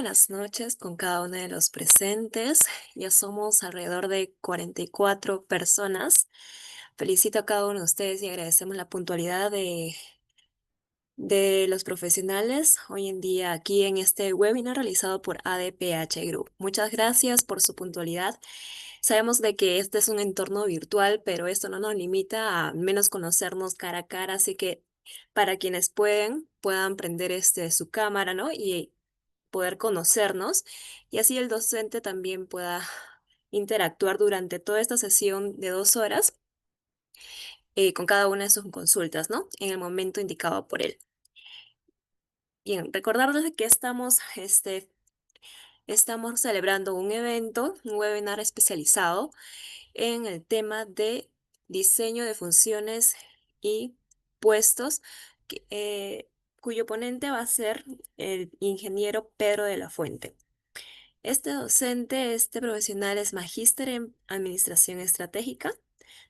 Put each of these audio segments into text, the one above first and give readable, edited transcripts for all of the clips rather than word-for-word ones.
buenas noches con cada uno de los presentes. Ya somos alrededor de 44 personas. Felicito a cada uno de ustedes y agradecemos la puntualidad de los profesionales hoy en día aquí en este webinar realizado por ADPH Group. Muchas gracias por su puntualidad. Sabemos de que este es un entorno virtual, pero esto no nos limita a al menos conocernos cara a cara, así que para quienes puedan prender su cámara, ¿no? Y poder conocernos y así el docente también pueda interactuar durante toda esta sesión de 2 horas con cada una de sus consultas, ¿no? En el momento indicado por él. Bien, recordarles que estamos celebrando un evento, un webinar especializado en el tema de diseño de funciones y puestos, cuyo ponente va a ser el ingeniero Pedro de la Fuente. Este docente, este profesional es magíster en Administración Estratégica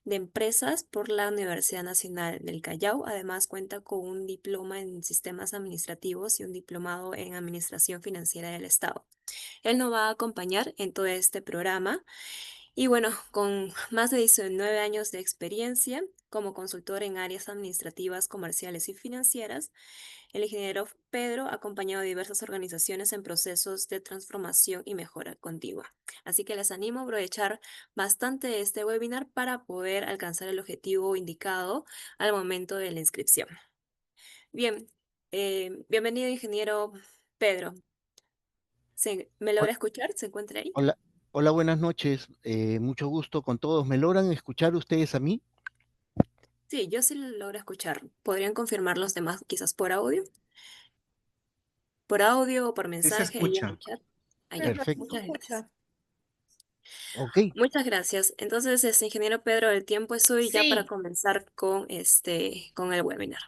de Empresas por la Universidad Nacional del Callao. Además, cuenta con un diploma en Sistemas Administrativos y un diplomado en Administración Financiera del Estado. Él nos va a acompañar en todo este programa y bueno, con más de 19 años de experiencia como consultor en áreas administrativas, comerciales y financieras, el ingeniero Pedro ha acompañado a diversas organizaciones en procesos de transformación y mejora continua. Así que les animo a aprovechar bastante este webinar para poder alcanzar el objetivo indicado al momento de la inscripción. Bien, bienvenido, ingeniero Pedro. ¿Me Hol- logra escuchar? ¿Se encuentra ahí? Hola, hola, buenas noches. Mucho gusto con todos. ¿Me logran escuchar ustedes a mí? Sí, yo sí lo logro escuchar. ¿Podrían confirmar los demás quizás por audio? Por audio o por Sí se mensaje ahí en el escucha. chat. Sí, Allá. se Perfecto. Muchas gracias. escucha. Ok, Muchas gracias. Entonces, ingeniero Pedro, el tiempo es suyo ya para Sí, comenzar con el webinar.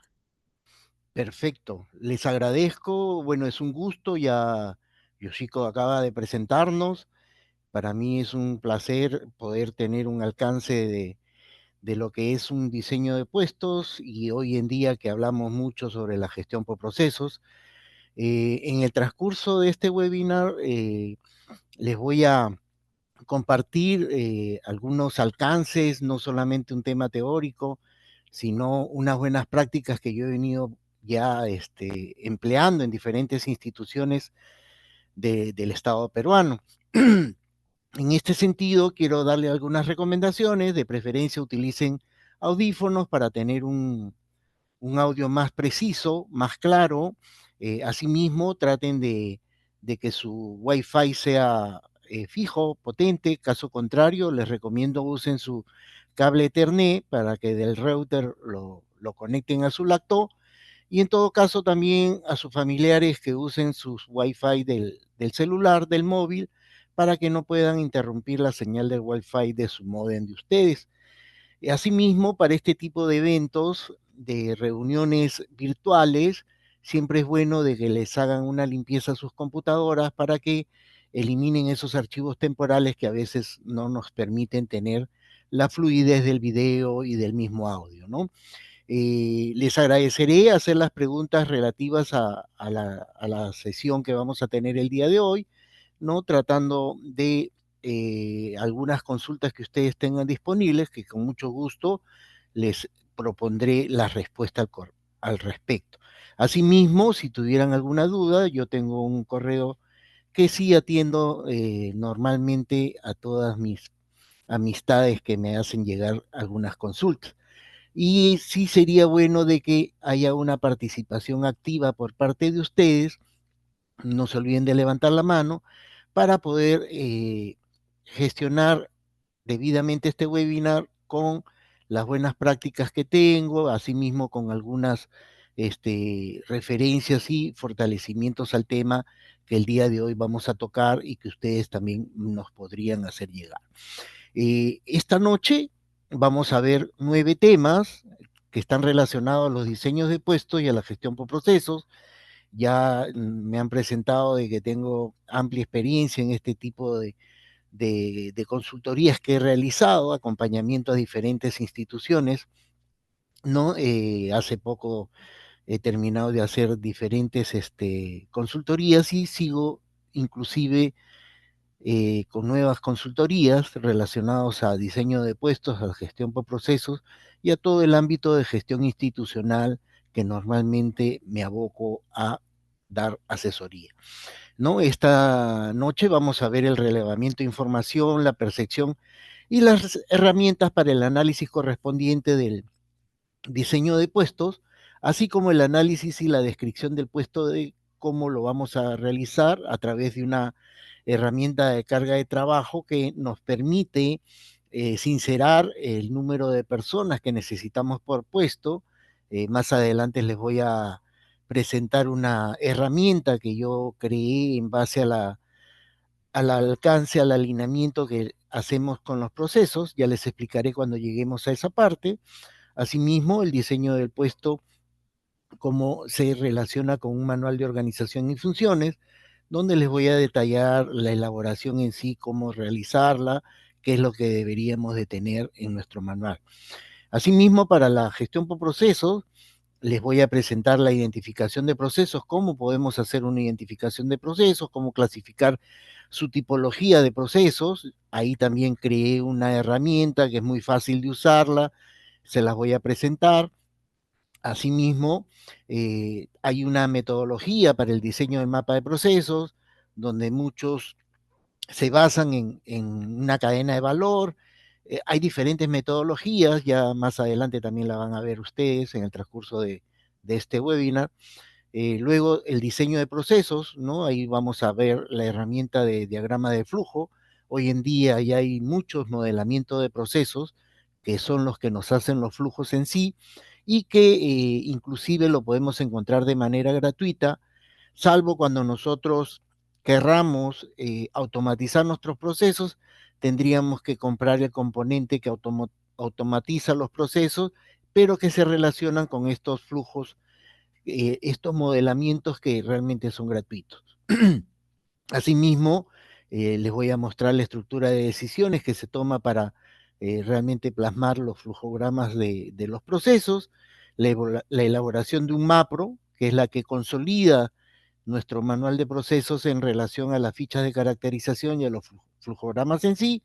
perfecto. Les agradezco. Bueno, es un gusto. Ya Yoshiko acaba de presentarnos. Para mí es un placer poder tener un alcance de lo que es un diseño de puestos y hoy en día que hablamos mucho sobre la gestión por procesos. En el transcurso de este webinar les voy a compartir algunos alcances, no solamente un tema teórico, sino unas buenas prácticas que yo he venido ya empleando en diferentes instituciones del Estado peruano. En este sentido, quiero darle algunas recomendaciones, de preferencia utilicen audífonos para tener un audio más preciso, más claro. Asimismo, traten de que su Wi-Fi sea fijo, potente. Caso contrario, les recomiendo usen su cable Ethernet para que del router lo conecten a su laptop. Y en todo caso, también a sus familiares que usen sus Wi-Fi del celular, del móvil, para que no puedan interrumpir la señal del Wi-Fi de su módem de ustedes. Asimismo, para este tipo de eventos, de reuniones virtuales, siempre es bueno de que les hagan una limpieza a sus computadoras para que eliminen esos archivos temporales que a veces no nos permiten tener la fluidez del video y del mismo audio, ¿no? Les agradeceré hacer las preguntas relativas a la sesión que vamos a tener el día de hoy, ¿no? Tratando de algunas consultas que ustedes tengan disponibles, que con mucho gusto les propondré la respuesta al respecto. Asimismo, si tuvieran alguna duda, yo tengo un correo que sí atiendo normalmente a todas mis amistades que me hacen llegar algunas consultas. Y sí sería bueno de que haya una participación activa por parte de ustedes, no se olviden de levantar la mano para poder gestionar debidamente este webinar con las buenas prácticas que tengo, asimismo con algunas referencias y fortalecimientos al tema que el día de hoy vamos a tocar y que ustedes también nos podrían hacer llegar. Esta noche vamos a ver 9 temas que están relacionados a los diseños de puestos y a la gestión por procesos. Ya me han presentado de que tengo amplia experiencia en este tipo de consultorías que he realizado, acompañamiento a diferentes instituciones, ¿no? Hace poco he terminado de hacer diferentes consultorías y sigo inclusive con nuevas consultorías relacionadas a diseño de puestos, a gestión por procesos y a todo el ámbito de gestión institucional que normalmente me aboco a dar asesoría. ¿No? Esta noche vamos a ver el relevamiento de información, la percepción y las herramientas para el análisis correspondiente del diseño de puestos, así como el análisis y la descripción del puesto de cómo lo vamos a realizar a través de una herramienta de carga de trabajo que nos permite sincerar el número de personas que necesitamos por puesto. Más adelante les voy a presentar una herramienta que yo creé en base a al alcance, al alineamiento que hacemos con los procesos. Ya les explicaré cuando lleguemos a esa parte. Asimismo, el diseño del puesto, cómo se relaciona con un manual de organización y funciones, donde les voy a detallar la elaboración en sí, cómo realizarla, qué es lo que deberíamos de tener en nuestro manual. Asimismo, para la gestión por procesos, les voy a presentar la identificación de procesos, cómo podemos hacer una identificación de procesos, cómo clasificar su tipología de procesos. Ahí también creé una herramienta que es muy fácil de usarla, se las voy a presentar. Asimismo, hay una metodología para el diseño del mapa de procesos, donde muchos se basan en una cadena de valor. Hay diferentes metodologías, ya más adelante también la van a ver ustedes en el transcurso de este webinar. Luego el diseño de procesos, ¿no? Ahí vamos a ver la herramienta de diagrama de flujo. Hoy en día ya hay muchos modelamientos de procesos que son los que nos hacen los flujos en sí y que inclusive lo podemos encontrar de manera gratuita, salvo cuando nosotros querramos automatizar nuestros procesos, tendríamos que comprar el componente que automatiza los procesos, pero que se relacionan con estos flujos, estos modelamientos que realmente son gratuitos. Asimismo, les voy a mostrar la estructura de decisiones que se toma para realmente plasmar los flujogramas de los procesos, la elaboración de un MAPRO, que es la que consolida nuestro manual de procesos en relación a las fichas de caracterización y a los flujogramas en sí,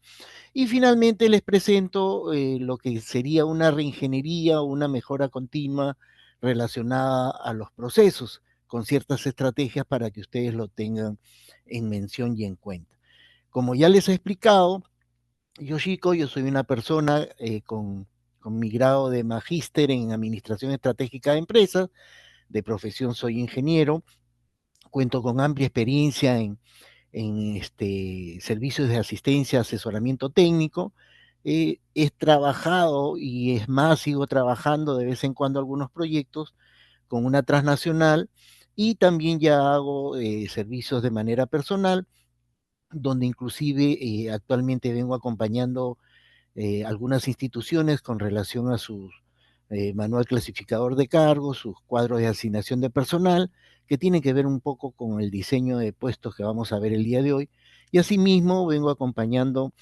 y finalmente les presento lo que sería una reingeniería o una mejora continua relacionada a los procesos, con ciertas estrategias para que ustedes lo tengan en mención y en cuenta. Como ya les he explicado, Yoshiko, yo soy una persona con mi grado de magíster en Administración Estratégica de Empresas, de profesión soy ingeniero, cuento con amplia experiencia en servicios de asistencia, asesoramiento técnico. He trabajado y es más, sigo trabajando de vez en cuando algunos proyectos con una transnacional y también ya hago servicios de manera personal, donde inclusive actualmente vengo acompañando algunas instituciones con relación a su manual clasificador de cargos, sus cuadros de asignación de personal, que tienen que ver un poco con el diseño de puestos que vamos a ver el día de hoy. Y asimismo vengo acompañando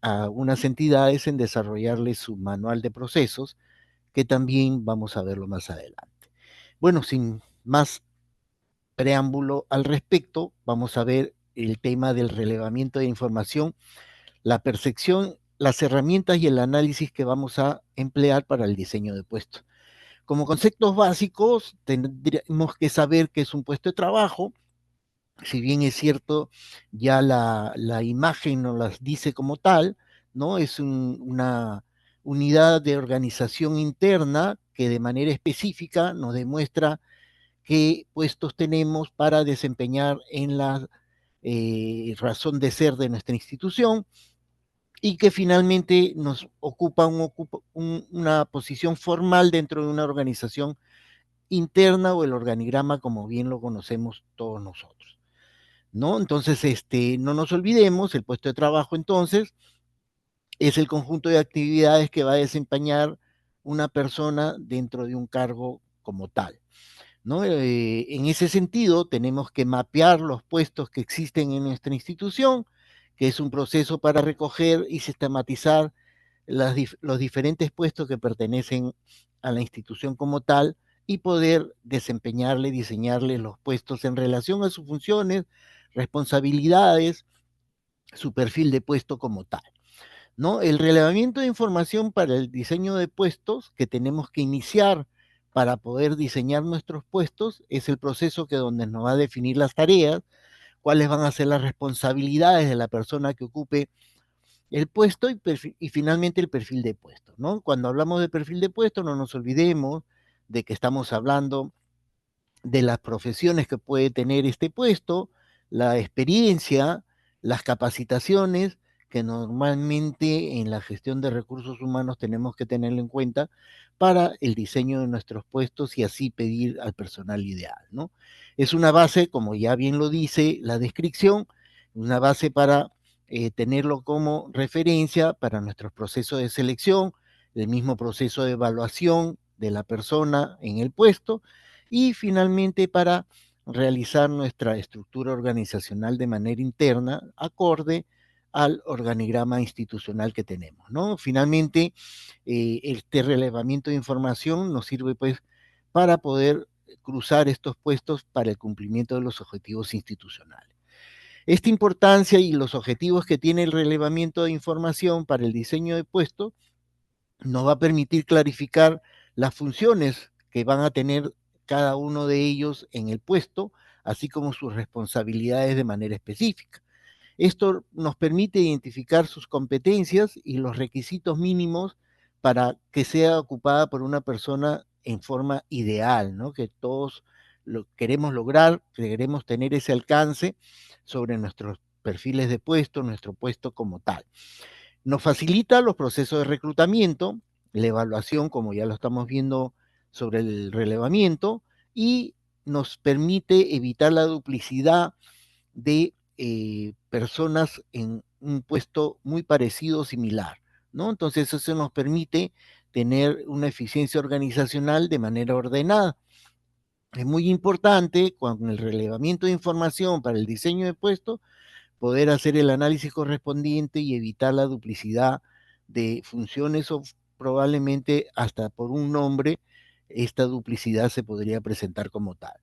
a algunas entidades en desarrollarles su manual de procesos, que también vamos a verlo más adelante. Bueno, sin más preámbulo al respecto, vamos a ver el tema del relevamiento de información, la percepción, las herramientas y el análisis que vamos a emplear para el diseño de puestos. Como conceptos básicos, tendríamos que saber qué es un puesto de trabajo. Si bien es cierto, ya la imagen nos las dice como tal, ¿no? Es una unidad de organización interna que de manera específica nos demuestra qué puestos tenemos para desempeñar en la razón de ser de nuestra institución y que finalmente nos ocupa, una posición formal dentro de una organización interna o el organigrama como bien lo conocemos todos nosotros, ¿no? Entonces, no nos olvidemos, el puesto de trabajo entonces es el conjunto de actividades que va a desempeñar una persona dentro de un cargo como tal, ¿no? En ese sentido, tenemos que mapear los puestos que existen en nuestra institución, que es un proceso para recoger y sistematizar los diferentes puestos que pertenecen a la institución como tal y poder desempeñarle, diseñarle los puestos en relación a sus funciones, responsabilidades, su perfil de puesto como tal, ¿no? El relevamiento de información para el diseño de puestos que tenemos que iniciar para poder diseñar nuestros puestos es el proceso que donde nos va a definir las tareas, cuáles van a ser las responsabilidades de la persona que ocupe el puesto y finalmente el perfil de puesto, ¿no? Cuando hablamos de perfil de puesto, no nos olvidemos de que estamos hablando de las profesiones que puede tener este puesto, la experiencia, las capacitaciones que normalmente en la gestión de recursos humanos tenemos que tenerlo en cuenta para el diseño de nuestros puestos y así pedir al personal ideal, ¿no? Es una base, como ya bien lo dice la descripción, una base para tenerlo como referencia para nuestros procesos de selección, el mismo proceso de evaluación de la persona en el puesto y finalmente para realizar nuestra estructura organizacional de manera interna, acorde al organigrama institucional que tenemos, ¿no? Finalmente, este relevamiento de información nos sirve pues para poder cruzar estos puestos para el cumplimiento de los objetivos institucionales. Esta importancia y los objetivos que tiene el relevamiento de información para el diseño de puestos nos va a permitir clarificar las funciones que van a tener cada uno de ellos en el puesto, así como sus responsabilidades de manera específica. Esto nos permite identificar sus competencias y los requisitos mínimos para que sea ocupada por una persona en forma ideal, ¿no? Que todos lo queremos lograr, que queremos tener ese alcance sobre nuestros perfiles de puesto, nuestro puesto como tal. Nos facilita los procesos de reclutamiento, la evaluación, como ya lo estamos viendo sobre el relevamiento, y nos permite evitar la duplicidad de personas en un puesto muy parecido o similar, ¿no? Entonces eso nos permite tener una eficiencia organizacional de manera ordenada. Es muy importante con el relevamiento de información para el diseño de puestos poder hacer el análisis correspondiente y evitar la duplicidad de funciones o probablemente hasta por un nombre esta duplicidad se podría presentar como tal,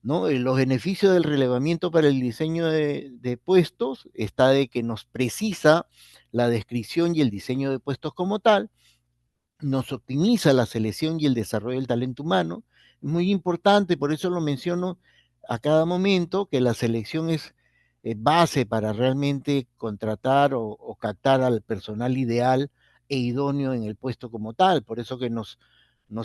¿no? Los beneficios del relevamiento para el diseño de puestos está de que nos precisa la descripción y el diseño de puestos como tal, nos optimiza la selección y el desarrollo del talento humano. Es muy importante, por eso lo menciono a cada momento, que la selección es base para realmente contratar o captar al personal ideal e idóneo en el puesto como tal. Por eso que nos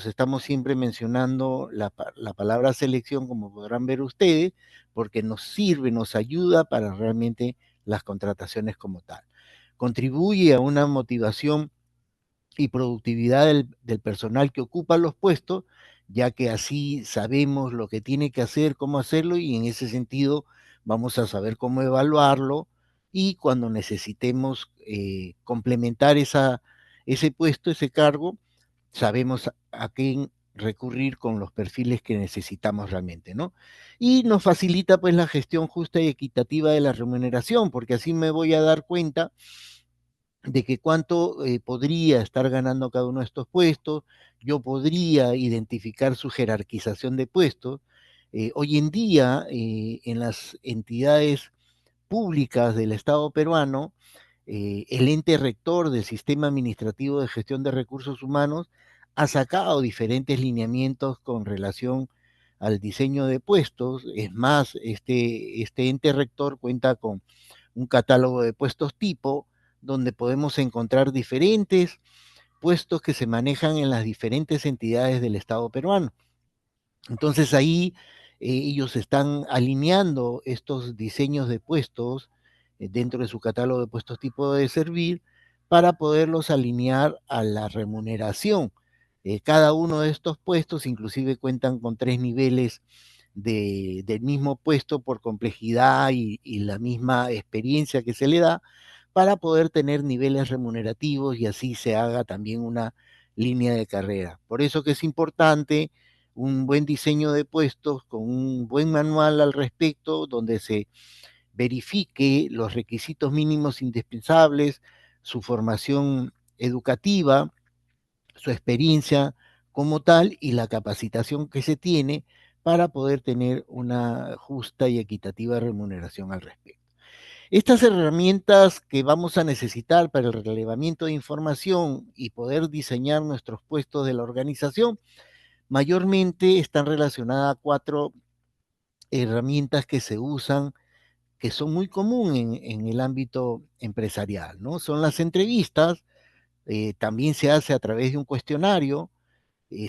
estamos siempre mencionando la palabra selección, como podrán ver ustedes, porque nos sirve, nos ayuda para realmente las contrataciones como tal. Contribuye a una motivación y productividad del personal que ocupa los puestos, ya que así sabemos lo que tiene que hacer, cómo hacerlo, y en ese sentido vamos a saber cómo evaluarlo y cuando necesitemos complementar ese puesto, ese cargo, sabemos a quién recurrir con los perfiles que necesitamos realmente, ¿no? Y nos facilita pues la gestión justa y equitativa de la remuneración, porque así me voy a dar cuenta de que cuánto podría estar ganando cada uno de estos puestos, yo podría identificar su jerarquización de puestos. Hoy en día, en las entidades públicas del Estado peruano, el ente rector del Sistema Administrativo de Gestión de Recursos Humanos ha sacado diferentes lineamientos con relación al diseño de puestos. Es más, este ente rector cuenta con un catálogo de puestos tipo, donde podemos encontrar diferentes puestos que se manejan en las diferentes entidades del Estado peruano. Entonces ahí ellos están alineando estos diseños de puestos dentro de su catálogo de puestos tipo de servir para poderlos alinear a la remuneración. Cada uno de estos puestos inclusive cuentan con 3 niveles del mismo puesto por complejidad y la misma experiencia que se le da para poder tener niveles remunerativos y así se haga también una línea de carrera. Por eso que es importante un buen diseño de puestos con un buen manual al respecto, donde se verifique los requisitos mínimos indispensables, su formación educativa, su experiencia como tal y la capacitación que se tiene para poder tener una justa y equitativa remuneración al respecto. Estas herramientas que vamos a necesitar para el relevamiento de información y poder diseñar nuestros puestos de la organización, mayormente están relacionadas a cuatro herramientas que se usan, que son muy comunes en el ámbito empresarial, ¿no? Son las entrevistas, también se hace a través de un cuestionario,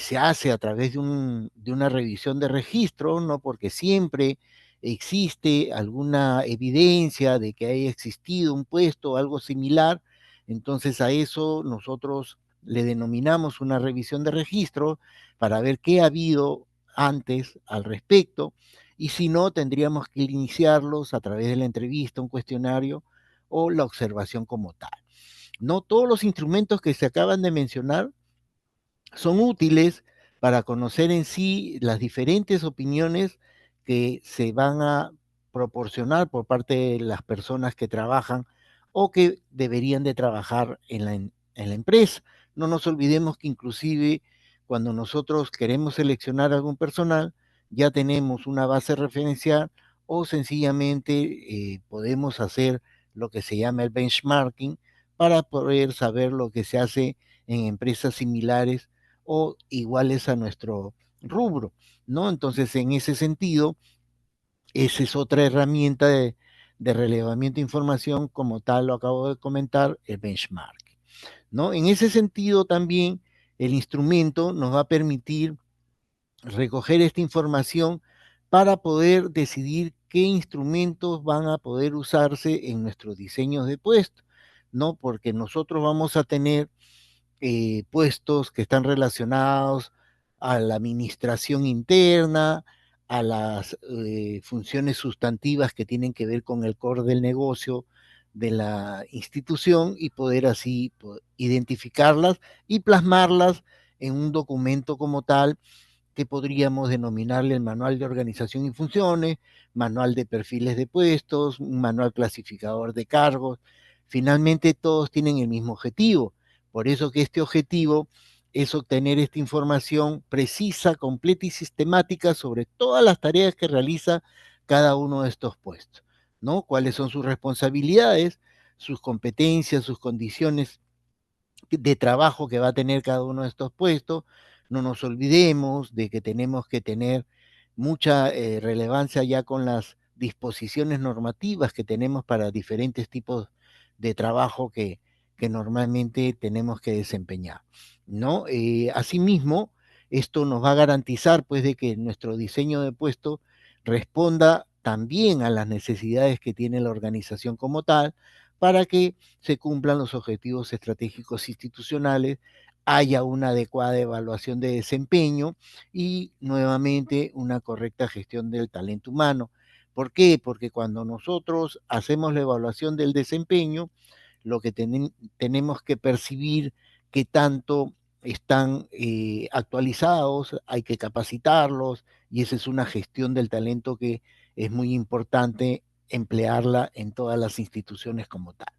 se hace a través de una revisión de registro, ¿no? Porque siempre existe alguna evidencia de que haya existido un puesto o algo similar, entonces a eso nosotros le denominamos una revisión de registro para ver qué ha habido antes al respecto, y si no, tendríamos que iniciarlos a través de la entrevista, un cuestionario o la observación como tal. No todos los instrumentos que se acaban de mencionar son útiles para conocer en sí las diferentes opiniones que se van a proporcionar por parte de las personas que trabajan o que deberían de trabajar en la empresa. No nos olvidemos que inclusive cuando nosotros queremos seleccionar algún personal, ya tenemos una base referencial o sencillamente podemos hacer lo que se llama el benchmarking para poder saber lo que se hace en empresas similares o iguales a nuestro rubro, ¿no? Entonces, en ese sentido, esa es otra herramienta de relevamiento de información, como tal lo acabo de comentar, el benchmark, ¿no? En ese sentido, también el instrumento nos va a permitir recoger esta información para poder decidir qué instrumentos van a poder usarse en nuestros diseños de puesto, ¿no? Porque nosotros vamos a tener puestos que están relacionados a la administración interna, a las funciones sustantivas que tienen que ver con el core del negocio de la institución y poder así identificarlas y plasmarlas en un documento como tal que podríamos denominarle el manual de organización y funciones, manual de perfiles de puestos, un manual clasificador de cargos. Finalmente todos tienen el mismo objetivo. Por eso que este objetivo es obtener esta información precisa, completa y sistemática sobre todas las tareas que realiza cada uno de estos puestos, ¿no? Cuáles son sus responsabilidades, sus competencias, sus condiciones de trabajo que va a tener cada uno de estos puestos. No nos olvidemos de que tenemos que tener mucha relevancia ya con las disposiciones normativas que tenemos para diferentes tipos de trabajo que normalmente tenemos que desempeñar, ¿no? Asimismo, esto nos va a garantizar pues de que nuestro diseño de puesto responda también a las necesidades que tiene la organización como tal, para que se cumplan los objetivos estratégicos institucionales, haya una adecuada evaluación de desempeño y nuevamente una correcta gestión del talento humano. ¿Por qué? Porque cuando nosotros hacemos la evaluación del desempeño, lo que tenemos que percibir qué tanto están actualizados, hay que capacitarlos y esa es una gestión del talento que es muy importante emplearla en todas las instituciones como tal.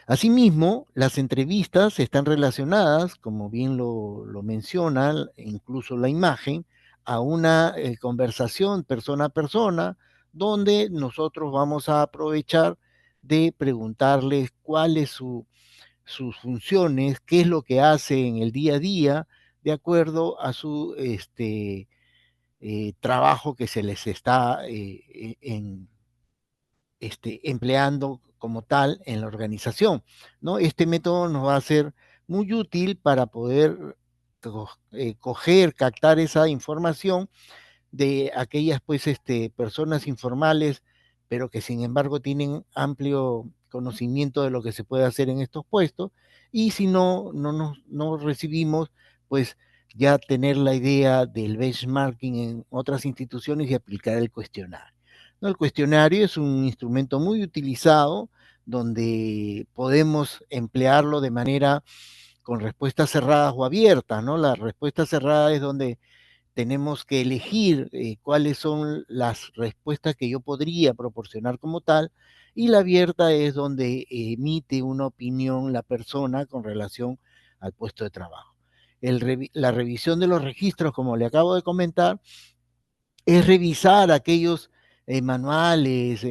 Asimismo, las entrevistas están relacionadas, como bien lo menciona, incluso la imagen, a una conversación persona a persona, donde nosotros vamos a aprovechar de preguntarles cuál es sus funciones, qué es lo que hace en el día a día, de acuerdo a su trabajo que se les está empleando como tal en la organización, ¿no? Este método nos va a ser muy útil para poder coger, captar esa información de aquellas pues personas informales, pero que sin embargo tienen amplio conocimiento de lo que se puede hacer en estos puestos, y si no recibimos, pues ya tener la idea del benchmarking en otras instituciones y aplicar el cuestionario, ¿no? El cuestionario es un instrumento muy utilizado donde podemos emplearlo de manera con respuestas cerradas o abiertas, ¿no? La respuesta cerrada es donde tenemos que elegir cuáles son las respuestas que yo podría proporcionar como tal, y la abierta es donde emite una opinión la persona con relación al puesto de trabajo. la revisión de los registros, como le acabo de comentar, es revisar aquellos manuales,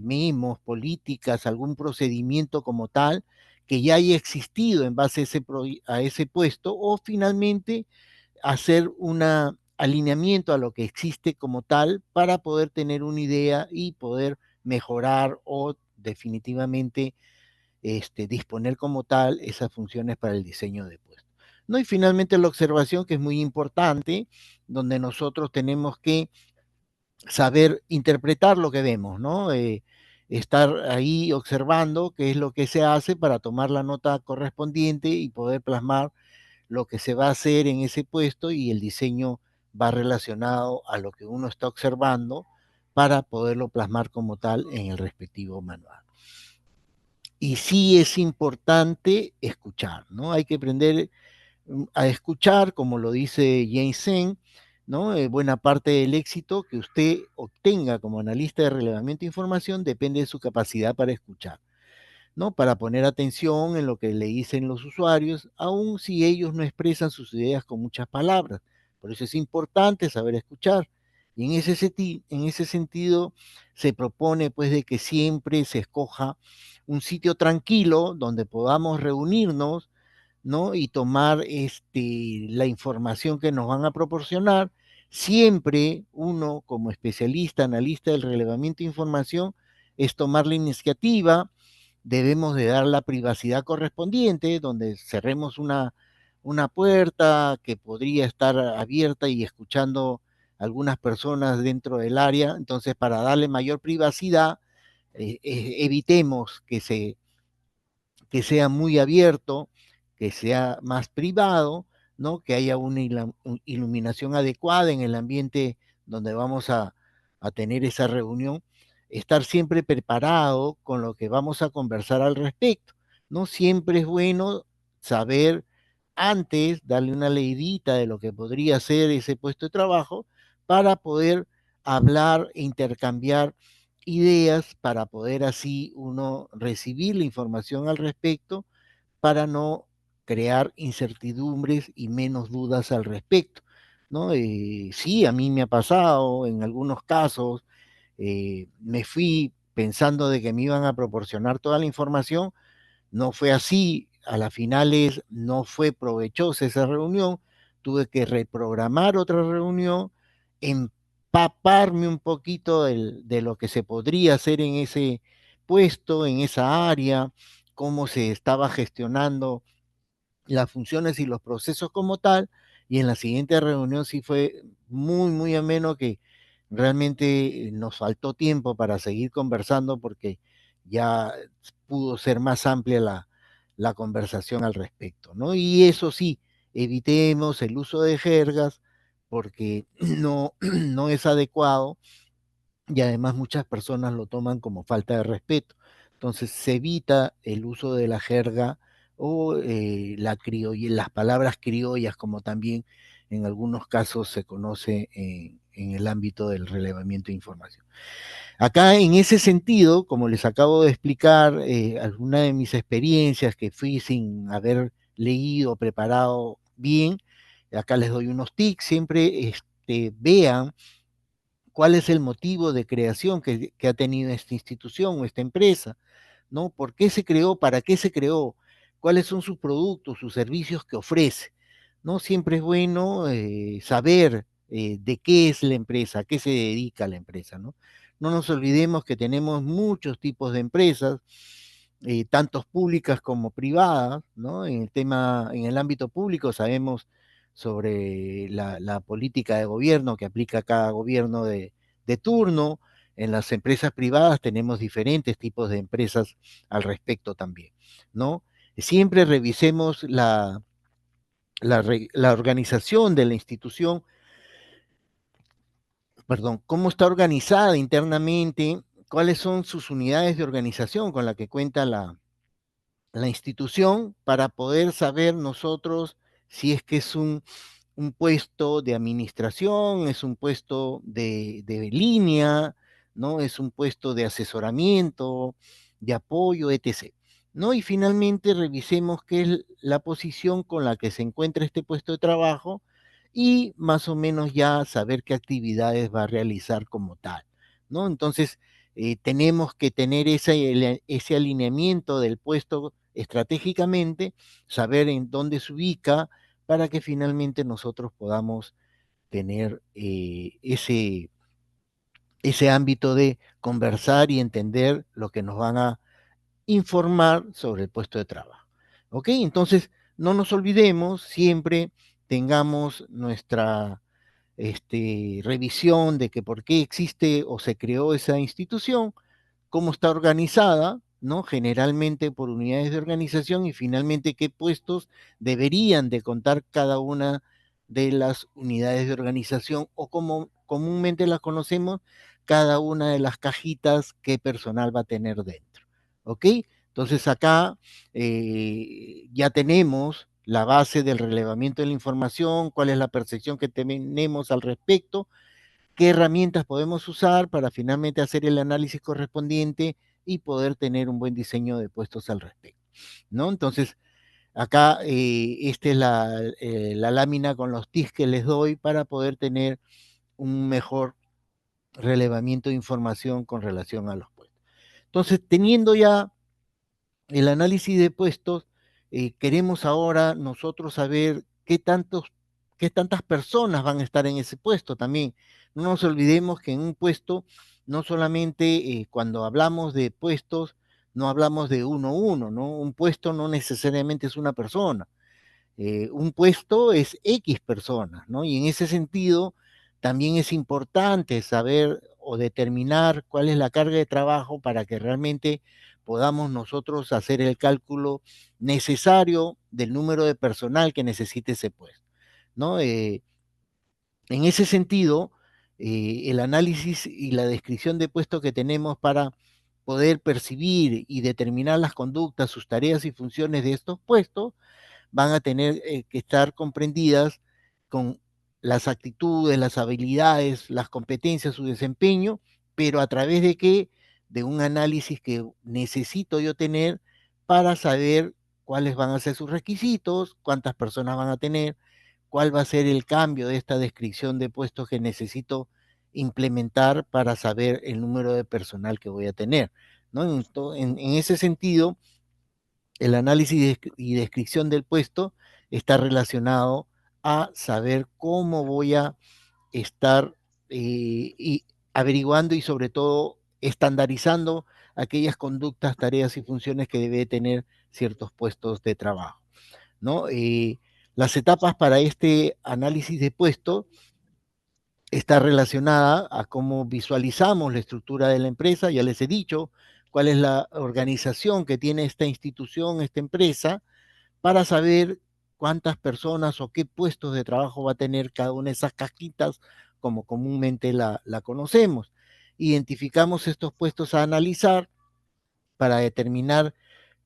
memos, políticas, algún procedimiento como tal que ya haya existido en base a ese puesto, o finalmente hacer un alineamiento a lo que existe como tal para poder tener una idea y poder mejorar o definitivamente disponer como tal esas funciones para el diseño de puestos. ¿No? Y finalmente la observación, que es muy importante, donde nosotros tenemos que saber interpretar lo que vemos, ¿no? Estar ahí observando qué es lo que se hace para tomar la nota correspondiente y poder plasmar lo que se va a hacer en ese puesto, y el diseño va relacionado a lo que uno está observando para poderlo plasmar como tal en el respectivo manual. Y sí es importante escuchar, ¿no? Hay que aprender a escuchar, como lo dice James Sen, ¿no? Buena parte del éxito que usted obtenga como analista de relevamiento de información depende de su capacidad para escuchar, ¿no? Para poner atención en lo que le dicen los usuarios, aun si ellos no expresan sus ideas con muchas palabras. Por eso es importante saber escuchar. Y en ese sentido se propone pues de que siempre se escoja un sitio tranquilo donde podamos reunirnos, ¿no? Y tomar la información que nos van a proporcionar. Siempre uno, como especialista, analista del relevamiento de información, es tomar la iniciativa. Debemos de dar la privacidad correspondiente, donde cerremos una puerta que podría estar abierta y escuchando algunas personas dentro del área. Entonces, para darle mayor privacidad, evitemos que sea muy abierto, que sea más privado, ¿no? Que haya una iluminación adecuada en el ambiente donde vamos a tener esa reunión, estar siempre preparado con lo que vamos a conversar al respecto, ¿no? Siempre es bueno saber antes, darle una leidita de lo que podría ser ese puesto de trabajo para poder hablar e intercambiar ideas, para poder así uno recibir la información al respecto, para no crear incertidumbres y menos dudas al respecto, ¿no? Sí, a mí me ha pasado en algunos casos, me fui pensando de que me iban a proporcionar toda la información. No fue así, a las finales no fue provechosa esa reunión, tuve que reprogramar otra reunión, empaparme un poquito de lo que se podría hacer en ese puesto, en esa área, cómo se estaba gestionando las funciones y los procesos como tal, y en la siguiente reunión sí fue muy, muy ameno, que realmente nos faltó tiempo para seguir conversando porque ya pudo ser más amplia la conversación al respecto, ¿no? Y eso sí, evitemos el uso de jergas porque no, no es adecuado, y además muchas personas lo toman como falta de respeto. Entonces se evita el uso de la jerga o las palabras criollas, como también en algunos casos se conoce en el ámbito del relevamiento de información. Acá, en ese sentido, como les acabo de explicar, alguna de mis experiencias que fui sin haber leído o preparado bien, acá les doy unos tics. Siempre vean cuál es el motivo de creación que ha tenido esta institución o esta empresa, ¿no? ¿Por qué se creó? ¿Para qué se creó? ¿Cuáles son sus productos, sus servicios que ofrece? ¿No? Siempre es bueno saber de qué es la empresa, a qué se dedica la empresa, ¿no? No nos olvidemos que tenemos muchos tipos de empresas, tanto públicas como privadas, ¿no? En el ámbito público sabemos sobre la política de gobierno que aplica cada gobierno de turno. En las empresas privadas tenemos diferentes tipos de empresas al respecto también, ¿no? Siempre revisemos la organización de la institución, perdón, cómo está organizada internamente, cuáles son sus unidades de organización con la que cuenta la institución, para poder saber nosotros si es que es un puesto de administración, es un puesto de línea, ¿no? Es un puesto de asesoramiento, de apoyo, etc. ¿no? Y finalmente revisemos qué es la posición con la que se encuentra este puesto de trabajo y más o menos ya saber qué actividades va a realizar como tal, ¿no? Entonces, tenemos que tener ese alineamiento del puesto estratégicamente, saber en dónde se ubica para que finalmente nosotros podamos tener ese ámbito de conversar y entender lo que nos van a informar sobre el puesto de trabajo. ¿Ok? Entonces, no nos olvidemos, siempre tengamos nuestra revisión de que por qué existe o se creó esa institución, cómo está organizada, ¿no? Generalmente por unidades de organización y finalmente qué puestos deberían de contar cada una de las unidades de organización o como comúnmente las conocemos, cada una de las cajitas que personal va a tener dentro. ¿Ok? Entonces acá ya tenemos la base del relevamiento de la información, cuál es la percepción que tenemos al respecto, qué herramientas podemos usar para finalmente hacer el análisis correspondiente y poder tener un buen diseño de puestos al respecto, ¿no? Entonces, acá esta es la lámina con los tips que les doy para poder tener un mejor relevamiento de información con relación a los puestos. Entonces, teniendo ya el análisis de puestos, queremos ahora nosotros saber qué tantas personas van a estar en ese puesto también. No nos olvidemos que en un puesto, no solamente cuando hablamos de puestos, no hablamos de uno a uno, ¿no? Un puesto no necesariamente es una persona, un puesto es X personas, ¿no? Y en ese sentido, también es importante saber o determinar cuál es la carga de trabajo para que realmente podamos nosotros hacer el cálculo necesario del número de personal que necesite ese puesto, ¿no? En ese sentido, el análisis y la descripción de puesto que tenemos para poder percibir y determinar las conductas, sus tareas y funciones de estos puestos, van a tener que estar comprendidas con las actitudes, las habilidades, las competencias, su desempeño, pero a través de qué? De un análisis que necesito yo tener para saber cuáles van a ser sus requisitos, cuántas personas van a tener, cuál va a ser el cambio de esta descripción de puestos que necesito implementar para saber el número de personal que voy a tener, ¿no? En ese sentido, el análisis y descripción del puesto está relacionado a saber cómo voy a estar y averiguando y sobre todo estandarizando aquellas conductas, tareas y funciones que debe tener ciertos puestos de trabajo, ¿no? Las etapas para este análisis de puesto está relacionada a cómo visualizamos la estructura de la empresa, ya les he dicho cuál es la organización que tiene esta institución, esta empresa, para saber cuántas personas o qué puestos de trabajo va a tener cada una de esas cajitas, como comúnmente la conocemos. Identificamos estos puestos a analizar para determinar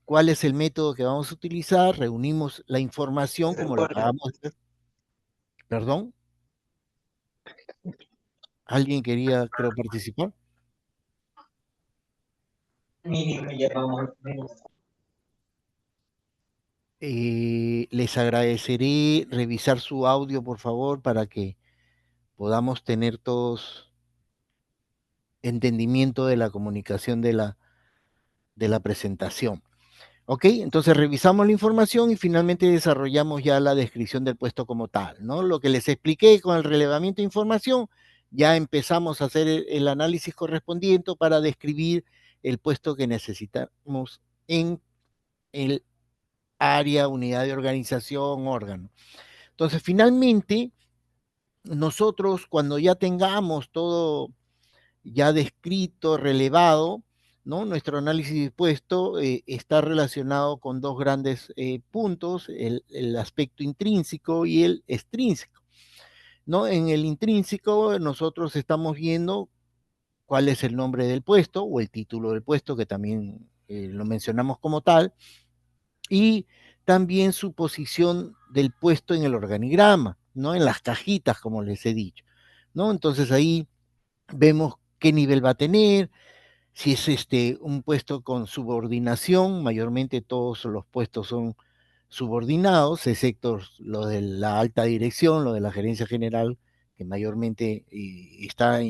cuál es el método que vamos a utilizar, reunimos la información como lo acabamos de... Perdón, alguien quería, creo, participar. Les agradeceré revisar su audio, por favor, para que podamos tener todos entendimiento de la comunicación de la presentación. ¿Ok? Entonces revisamos la información y finalmente desarrollamos ya la descripción del puesto como tal, ¿no? Lo que les expliqué con el relevamiento de información, ya empezamos a hacer el análisis correspondiente para describir el puesto que necesitamos en el área, unidad de organización, órgano. Entonces, finalmente, nosotros cuando ya tengamos todo ya descrito, relevado, ¿no? Nuestro análisis dispuesto está relacionado con dos grandes puntos, el aspecto intrínseco y el extrínseco, ¿no? En el intrínseco nosotros estamos viendo cuál es el nombre del puesto o el título del puesto, que también lo mencionamos como tal, y también su posición del puesto en el organigrama, ¿no? En las cajitas, como les he dicho, ¿no? Entonces ahí vemos qué nivel va a tener, Si es un puesto con subordinación, mayormente todos los puestos son subordinados, excepto lo de la alta dirección, lo de la gerencia general, que mayormente está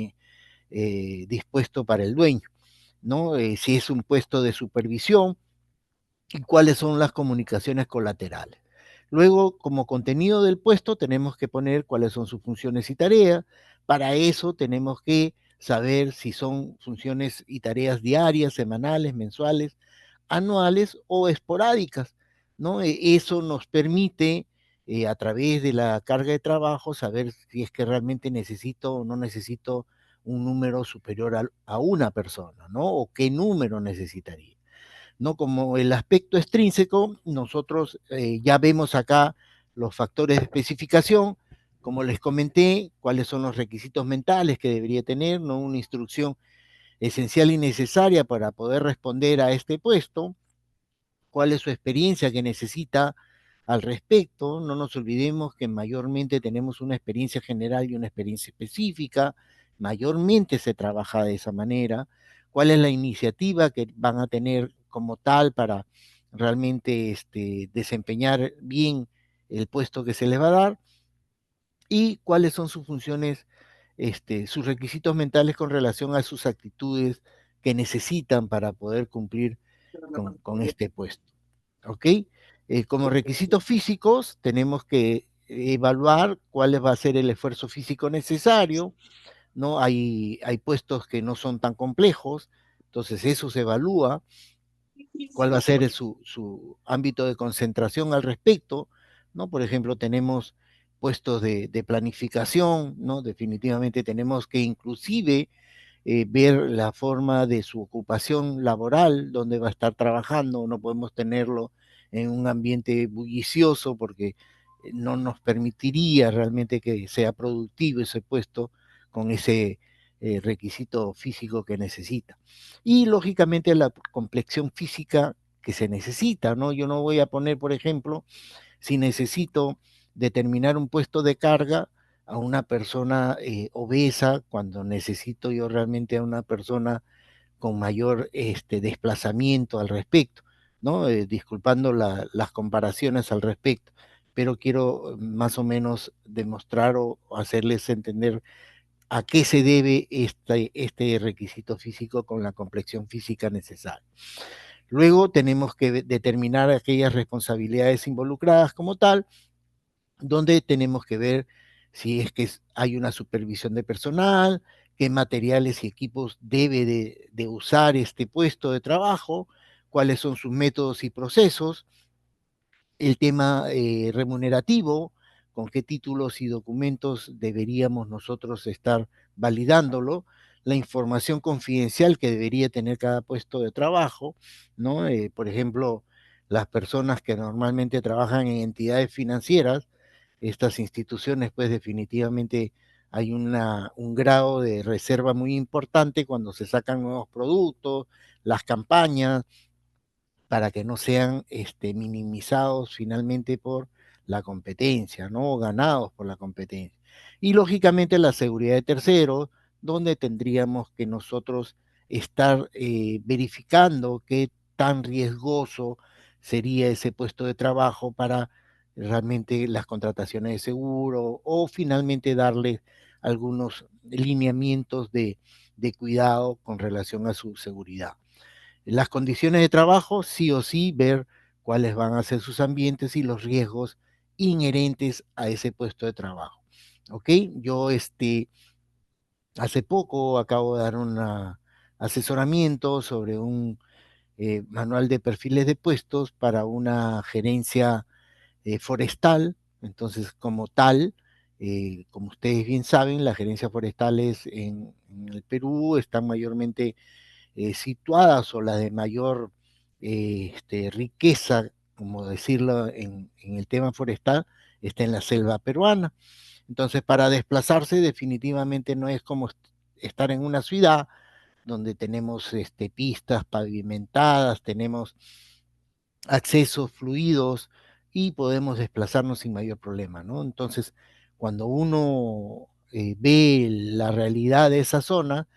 dispuesto para el dueño, ¿no? Si es un puesto de supervisión, y cuáles son las comunicaciones colaterales. Luego, como contenido del puesto, tenemos que poner cuáles son sus funciones y tareas. Para eso tenemos que saber si son funciones y tareas diarias, semanales, mensuales, anuales o esporádicas, ¿no? Eso nos permite, a través de la carga de trabajo, saber si es que realmente necesito o no necesito un número superior a una persona, ¿no? O qué número necesitaría. ¿No? Como el aspecto extrínseco, nosotros ya vemos acá los factores de especificación, como les comenté, cuáles son los requisitos mentales que debería tener, ¿no? Una instrucción esencial y necesaria para poder responder a este puesto, cuál es su experiencia que necesita al respecto. No nos olvidemos que mayormente tenemos una experiencia general y una experiencia específica, mayormente se trabaja de esa manera. ¿Cuál es la iniciativa que van a tener como tal para realmente desempeñar bien el puesto que se les va a dar? ¿Y cuáles son sus funciones, sus requisitos mentales con relación a sus actitudes que necesitan para poder cumplir con este puesto? ¿Ok? Como requisitos físicos, tenemos que evaluar cuál va a ser el esfuerzo físico necesario, ¿no? Hay puestos que no son tan complejos, entonces eso se evalúa, cuál va a ser su ámbito de concentración al respecto, ¿no? Por ejemplo, tenemos puestos de planificación, ¿no? Definitivamente tenemos que inclusive ver la forma de su ocupación laboral, dónde va a estar trabajando, no podemos tenerlo en un ambiente bullicioso porque no nos permitiría realmente que sea productivo ese puesto con ese requisito físico que necesita. Y lógicamente la complexión física que se necesita, ¿no? Yo no voy a poner, por ejemplo, si necesito determinar un puesto de carga a una persona obesa, cuando necesito yo realmente a una persona con mayor desplazamiento al respecto, ¿no? Disculpando las comparaciones al respecto, pero quiero más o menos demostrar o hacerles entender a qué se debe este requisito físico con la complexión física necesaria. Luego tenemos que determinar aquellas responsabilidades involucradas como tal, donde tenemos que ver si es que hay una supervisión de personal, qué materiales y equipos debe de usar este puesto de trabajo, cuáles son sus métodos y procesos, el tema remunerativo, con qué títulos y documentos deberíamos nosotros estar validándolo, la información confidencial que debería tener cada puesto de trabajo, ¿no? Por ejemplo, las personas que normalmente trabajan en entidades financieras, estas instituciones, pues definitivamente hay un grado de reserva muy importante cuando se sacan nuevos productos, las campañas, para que no sean minimizados finalmente por la competencia, ¿no? O ganados por la competencia. Y lógicamente la seguridad de terceros, donde tendríamos que nosotros estar verificando qué tan riesgoso sería ese puesto de trabajo para realmente las contrataciones de seguro o finalmente darle algunos lineamientos de cuidado con relación a su seguridad. Las condiciones de trabajo, sí o sí, ver cuáles van a ser sus ambientes y los riesgos inherentes a ese puesto de trabajo. ¿Ok? Yo hace poco acabo de dar un asesoramiento sobre un manual de perfiles de puestos para una gerencia forestal. Entonces, como tal, como ustedes bien saben, las gerencias forestales en el Perú están mayormente situadas o las de mayor riqueza, como decirlo en el tema forestal, está en la selva peruana. Entonces, para desplazarse definitivamente no es como estar en una ciudad donde tenemos pistas pavimentadas, tenemos accesos fluidos y podemos desplazarnos sin mayor problema, ¿no? Entonces, cuando uno ve la realidad de esa zona,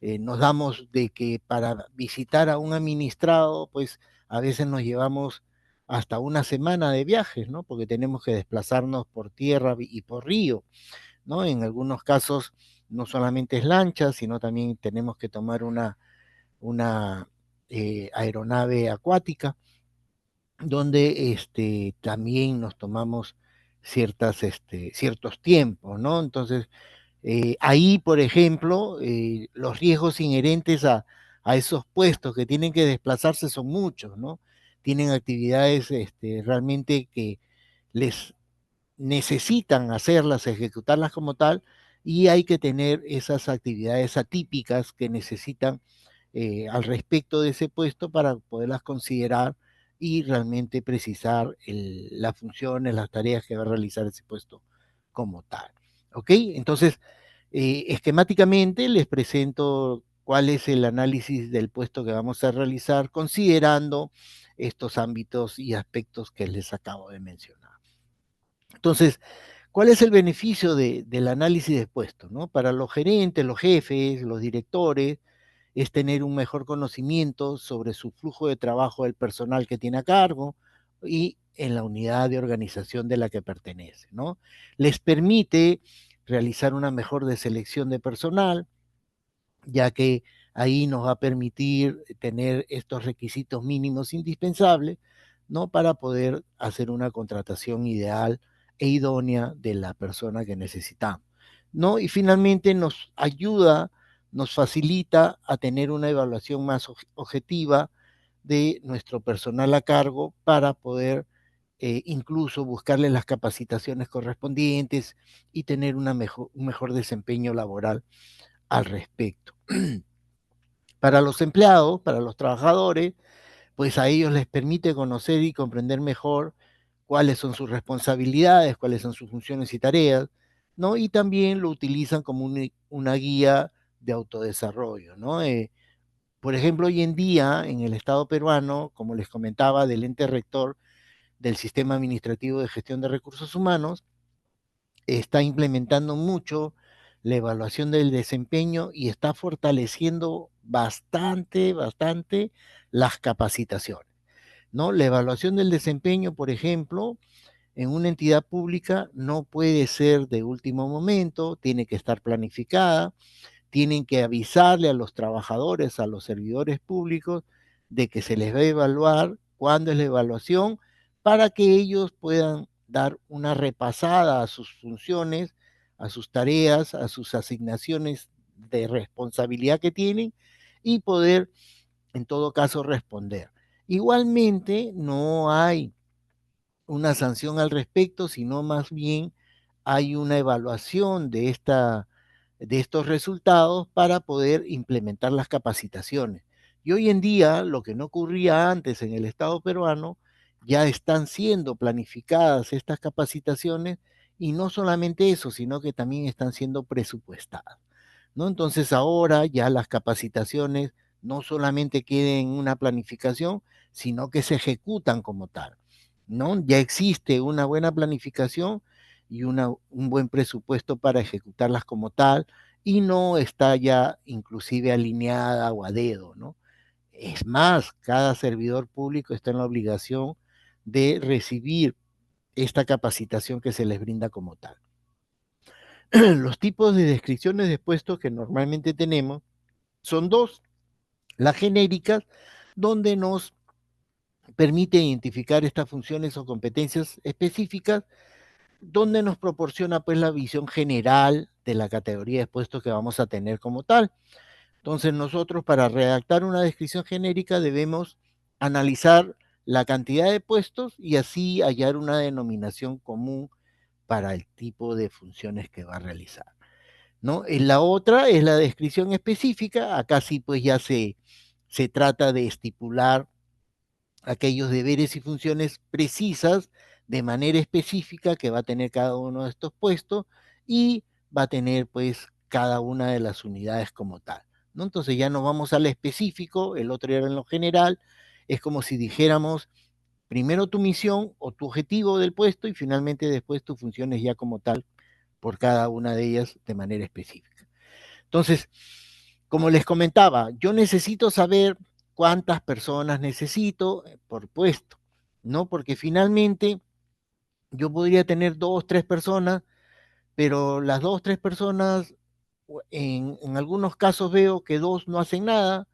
nos damos de que para visitar a un administrado, pues a veces nos llevamos hasta una semana de viajes, ¿no? Porque tenemos que desplazarnos por tierra y por río, ¿no? En algunos casos no solamente es lancha, sino también tenemos que tomar una aeronave acuática, donde también nos tomamos ciertos tiempos, ¿no? Entonces, ahí, por ejemplo, los riesgos inherentes a esos puestos que tienen que desplazarse son muchos, ¿no? Tienen actividades realmente que les necesitan hacerlas, ejecutarlas como tal, y hay que tener esas actividades atípicas que necesitan al respecto de ese puesto para poderlas considerar y realmente precisar las funciones, las tareas que va a realizar ese puesto como tal. ¿Ok? Entonces, esquemáticamente les presento cuál es el análisis del puesto que vamos a realizar considerando estos ámbitos y aspectos que les acabo de mencionar. Entonces, ¿cuál es el beneficio del análisis de puestos, ¿no? Para los gerentes, los jefes, los directores, es tener un mejor conocimiento sobre su flujo de trabajo del personal que tiene a cargo y en la unidad de organización de la que pertenece, ¿no? Les permite realizar una mejor deselección de personal, ya que ahí nos va a permitir tener estos requisitos mínimos indispensables, ¿no? Para poder hacer una contratación ideal e idónea de la persona que necesitamos, ¿no? Y finalmente nos ayuda, nos facilita a tener una evaluación más objetiva de nuestro personal a cargo para poder incluso buscarle las capacitaciones correspondientes y tener un mejor desempeño laboral al respecto. Para los empleados, para los trabajadores, pues a ellos les permite conocer y comprender mejor cuáles son sus responsabilidades, cuáles son sus funciones y tareas, ¿no? Y también lo utilizan como una guía de autodesarrollo, ¿no? Por ejemplo, hoy en día en el Estado peruano, como les comentaba, del ente rector del Sistema Administrativo de Gestión de Recursos Humanos, está implementando mucho la evaluación del desempeño y está fortaleciendo bastante las capacitaciones, ¿no? La evaluación del desempeño, por ejemplo, en una entidad pública no puede ser de último momento, tiene que estar planificada, tienen que avisarle a los trabajadores, a los servidores públicos, de que se les va a evaluar, cuándo es la evaluación, para que ellos puedan dar una repasada a sus funciones, a sus tareas, a sus asignaciones de responsabilidad que tienen y poder, en todo caso, responder. Igualmente, no hay una sanción al respecto, sino más bien hay una evaluación de estos resultados para poder implementar las capacitaciones. Y hoy en día, lo que no ocurría antes en el Estado peruano, ya están siendo planificadas estas capacitaciones y no solamente eso, sino que también están siendo presupuestadas, ¿no? Entonces ahora ya las capacitaciones no solamente queden en una planificación, sino que se ejecutan como tal, ¿no? Ya existe una buena planificación y un buen presupuesto para ejecutarlas como tal y no está ya inclusive alineada o a dedo, ¿no? Es más, cada servidor público está en la obligación de recibir esta capacitación que se les brinda como tal. Los tipos de descripciones de puestos que normalmente tenemos son dos: las genéricas, donde nos permite identificar estas funciones o competencias específicas, donde nos proporciona pues la visión general de la categoría de puestos que vamos a tener como tal. Entonces nosotros, para redactar una descripción genérica, debemos analizar la cantidad de puestos y así hallar una denominación común para el tipo de funciones que va a realizar, ¿no? En la otra es la descripción específica. Acá sí pues ya se trata de estipular aquellos deberes y funciones precisas de manera específica que va a tener cada uno de estos puestos y va a tener pues cada una de las unidades como tal, ¿no? Entonces ya nos vamos al específico, el otro era en lo general. Es como si dijéramos primero tu misión o tu objetivo del puesto y finalmente después tus funciones ya como tal por cada una de ellas de manera específica. Entonces, como les comentaba, yo necesito saber cuántas personas necesito por puesto, ¿no? Porque finalmente yo podría tener dos, tres personas, pero las dos, tres personas, en algunos casos veo que dos no hacen nada,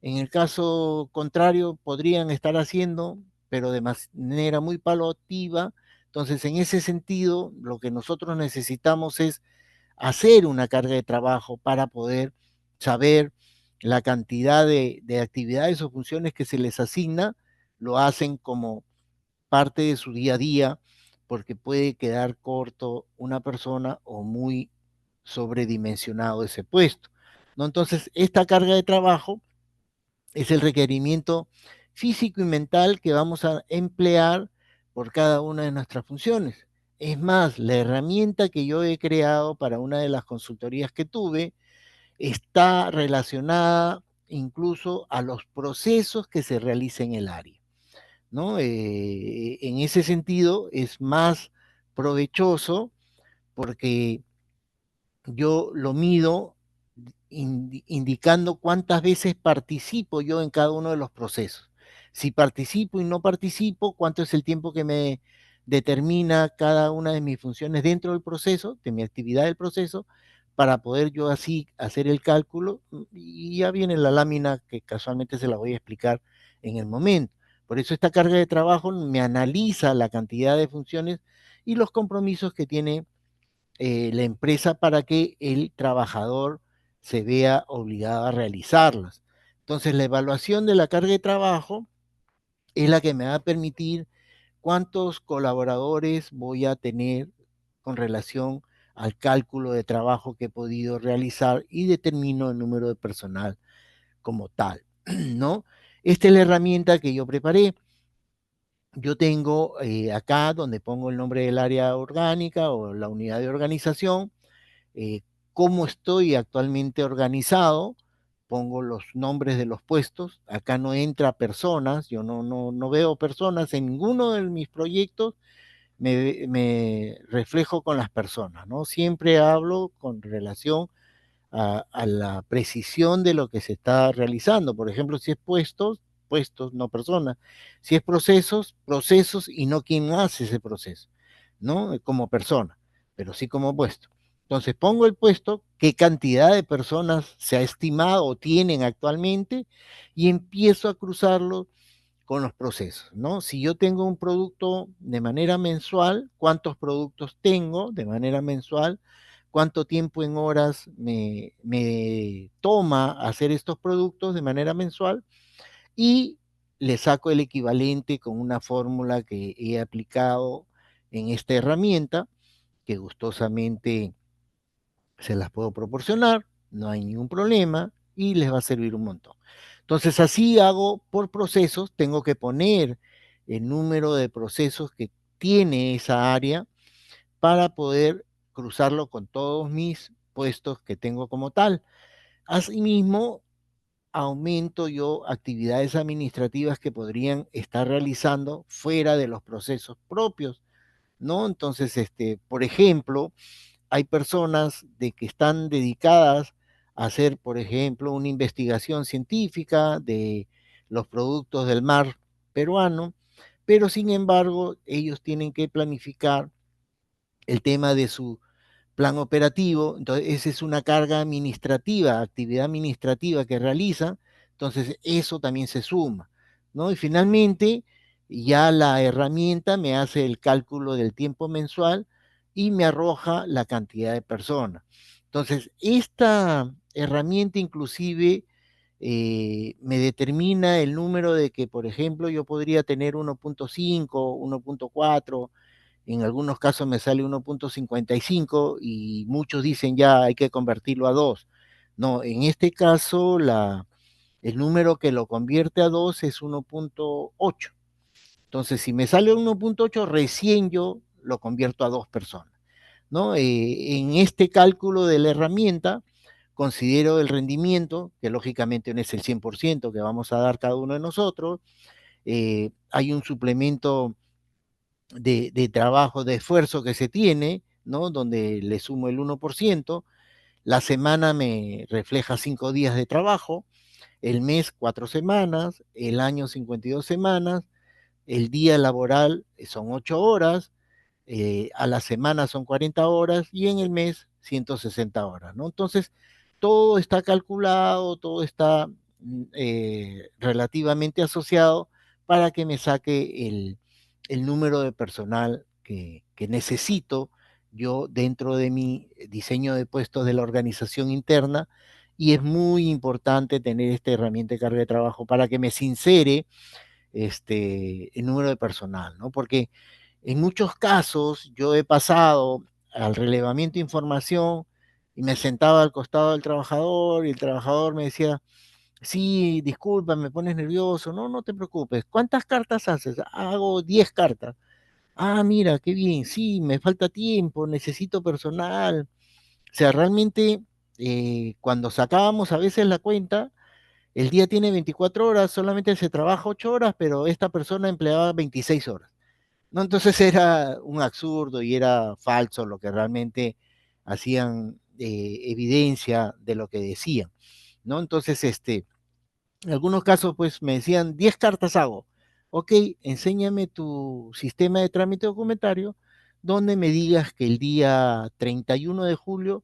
en el caso contrario podrían estar haciendo, pero de manera muy paliativa. Entonces, en ese sentido, lo que nosotros necesitamos es hacer una carga de trabajo para poder saber la cantidad de actividades o funciones que se les asigna, lo hacen como parte de su día a día, porque puede quedar corto una persona o muy sobredimensionado ese puesto, ¿no? Entonces, esta carga de trabajo es el requerimiento físico y mental que vamos a emplear por cada una de nuestras funciones. Es más, la herramienta que yo he creado para una de las consultorías que tuve está relacionada incluso a los procesos que se realizan en el área, ¿no? En ese sentido es más provechoso porque yo lo mido indicando cuántas veces participo yo en cada uno de los procesos. Si participo y no participo, cuánto es el tiempo que me determina cada una de mis funciones dentro del proceso, de mi actividad del proceso, para poder yo así hacer el cálculo. Y ya viene la lámina que casualmente se la voy a explicar en el momento. Por eso esta carga de trabajo me analiza la cantidad de funciones y los compromisos que tiene la empresa para que el trabajador se vea obligado a realizarlas. Entonces, la evaluación de la carga de trabajo es la que me va a permitir cuántos colaboradores voy a tener con relación al cálculo de trabajo que he podido realizar y determino el número de personal como tal, ¿no? Esta es la herramienta que yo preparé. Yo tengo acá donde pongo el nombre del área orgánica o la unidad de organización, eh, cómo estoy actualmente organizado, pongo los nombres de los puestos, acá no entra personas, yo no veo personas en ninguno de mis proyectos, me reflejo con las personas, ¿no? Siempre hablo con relación a la precisión de lo que se está realizando. Por ejemplo, si es puestos, puestos, no personas. Si es procesos, procesos y no quien hace ese proceso, ¿no? Como persona, pero sí como puesto. Entonces pongo el puesto, qué cantidad de personas se ha estimado o tienen actualmente y empiezo a cruzarlo con los procesos, ¿no? Si yo tengo un producto de manera mensual, ¿cuántos productos tengo de manera mensual? ¿Cuánto tiempo en horas me toma hacer estos productos de manera mensual? Y le saco el equivalente con una fórmula que he aplicado en esta herramienta, que gustosamente se las puedo proporcionar, no hay ningún problema y les va a servir un montón. Entonces así hago por procesos, tengo que poner el número de procesos que tiene esa área para poder cruzarlo con todos mis puestos que tengo como tal. Asimismo, aumento yo actividades administrativas que podrían estar realizando fuera de los procesos propios, ¿no? Entonces, por ejemplo, hay personas de que están dedicadas a hacer, por ejemplo, una investigación científica de los productos del mar peruano, pero sin embargo, ellos tienen que planificar el tema de su plan operativo, entonces esa es una carga administrativa, actividad administrativa que realiza, entonces eso también se suma, ¿no? Y finalmente ya la herramienta me hace el cálculo del tiempo mensual y me arroja la cantidad de personas. Entonces, esta herramienta inclusive me determina el número de que, por ejemplo, yo podría tener 1.5, 1.4, en algunos casos me sale 1.55 y muchos dicen ya hay que convertirlo a 2. No, en este caso el número que lo convierte a 2 es 1.8. Entonces, si me sale 1.8, recién yo lo convierto a 2 personas, ¿no? En este cálculo de la herramienta, considero el rendimiento, que lógicamente no es el 100% que vamos a dar cada uno de nosotros. Hay un suplemento de trabajo, de esfuerzo que se tiene, ¿no? Donde le sumo el 1%, La semana me refleja 5 días de trabajo, el mes 4 semanas, el año 52 semanas, el día laboral son 8 horas, a la semana son 40 horas y en el mes 160 horas, ¿no? Entonces, todo está calculado, todo está relativamente asociado para que me saque el número de personal que necesito yo dentro de mi diseño de puestos de la organización interna. Y es muy importante tener esta herramienta de carga de trabajo para que me sincere el número de personal, ¿no? Porque en muchos casos yo he pasado al relevamiento de información y me sentaba al costado del trabajador y el trabajador me decía, sí, disculpa, me pones nervioso, no, no te preocupes, ¿cuántas cartas haces? Hago 10 cartas. Ah, mira, qué bien, sí, me falta tiempo, necesito personal. O sea, realmente cuando sacábamos a veces la cuenta, el día tiene 24 horas, solamente se trabaja 8 horas, pero esta persona empleaba 26 horas. ¿No? Entonces era un absurdo y era falso lo que realmente hacían evidencia de lo que decían, ¿no? Entonces, en algunos casos, pues me decían, 10 cartas hago. Ok, enséñame tu sistema de trámite documentario donde me digas que el día 31 de julio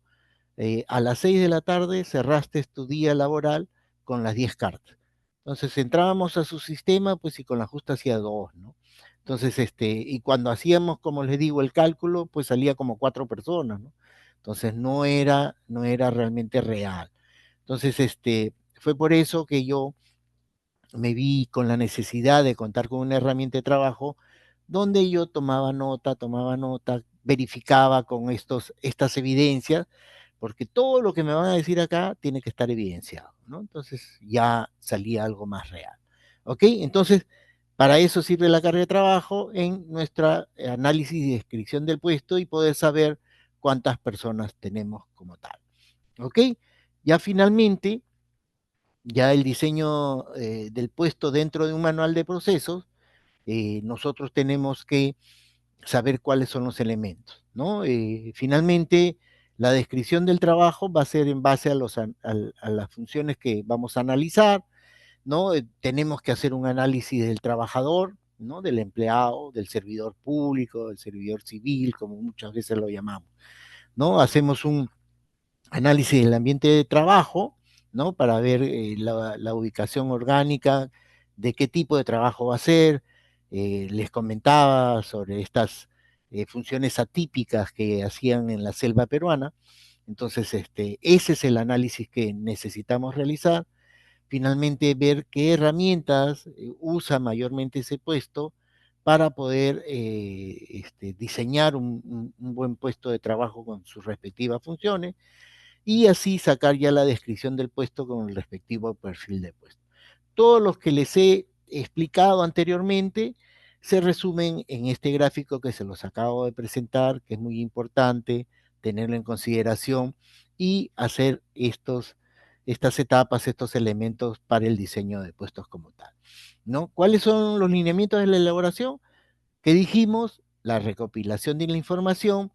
a las 6 de la tarde cerraste tu día laboral con las 10 cartas. Entonces entrábamos a su sistema, pues y con la justa hacía dos, ¿no? Entonces, y cuando hacíamos, como les digo, el cálculo, pues salía como 4 personas, ¿no? Entonces no era realmente real. Entonces, fue por eso que yo me vi con la necesidad de contar con una herramienta de trabajo donde yo tomaba nota, verificaba con estas evidencias, porque todo lo que me van a decir acá tiene que estar evidenciado, ¿no? Entonces ya salía algo más real. ¿Ok? Entonces, para eso sirve la carga de trabajo en nuestra análisis y descripción del puesto y poder saber cuántas personas tenemos como tal. ¿Ok? Ya finalmente ya el diseño del puesto dentro de un manual de procesos, nosotros tenemos que saber cuáles son los elementos, ¿no? Finalmente, la descripción del trabajo va a ser en base a las funciones que vamos a analizar, ¿no? Tenemos que hacer un análisis del trabajador, ¿no? Del empleado, del servidor público, del servidor civil, como muchas veces lo llamamos, ¿no? Hacemos un análisis del ambiente de trabajo, ¿no? Para ver la ubicación orgánica, de qué tipo de trabajo va a ser. Les comentaba sobre estas funciones atípicas que hacían en la selva peruana. Entonces, ese es el análisis que necesitamos realizar. Finalmente, ver qué herramientas usa mayormente ese puesto para poder diseñar un buen puesto de trabajo con sus respectivas funciones y así sacar ya la descripción del puesto con el respectivo perfil de puesto. Todos los que les he explicado anteriormente se resumen en este gráfico que se los acabo de presentar, que es muy importante tenerlo en consideración y hacer estas etapas, estos elementos para el diseño de puestos como tal, ¿no? ¿Cuáles son los lineamientos de la elaboración? Que dijimos, la recopilación de la información,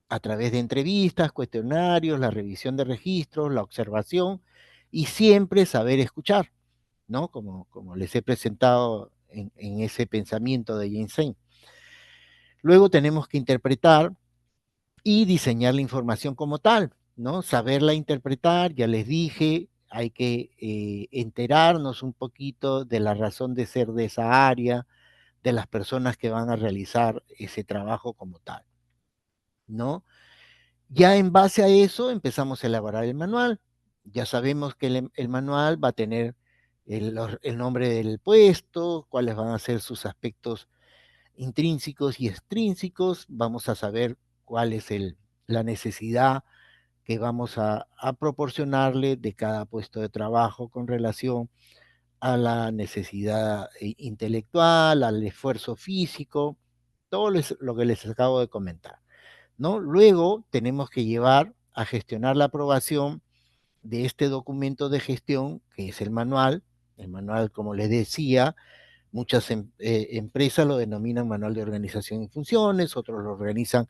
a través de entrevistas, cuestionarios, la revisión de registros, la observación y siempre saber escuchar, ¿no? Como les he presentado en ese pensamiento de Ginseng. Luego tenemos que interpretar y diseñar la información como tal, ¿no? Saberla interpretar, ya les dije, hay que enterarnos un poquito de la razón de ser de esa área, de las personas que van a realizar ese trabajo como tal, ¿no? Ya en base a eso empezamos a elaborar el manual. Ya sabemos que el manual va a tener el nombre del puesto, cuáles van a ser sus aspectos intrínsecos y extrínsecos. Vamos a saber cuál es la necesidad que vamos a proporcionarle de cada puesto de trabajo con relación a la necesidad intelectual, al esfuerzo físico, todo lo que les acabo de comentar, ¿no? Luego tenemos que llevar a gestionar la aprobación de este documento de gestión, que es el manual. El manual, como les decía, muchas empresas lo denominan manual de organización y funciones, otros lo organizan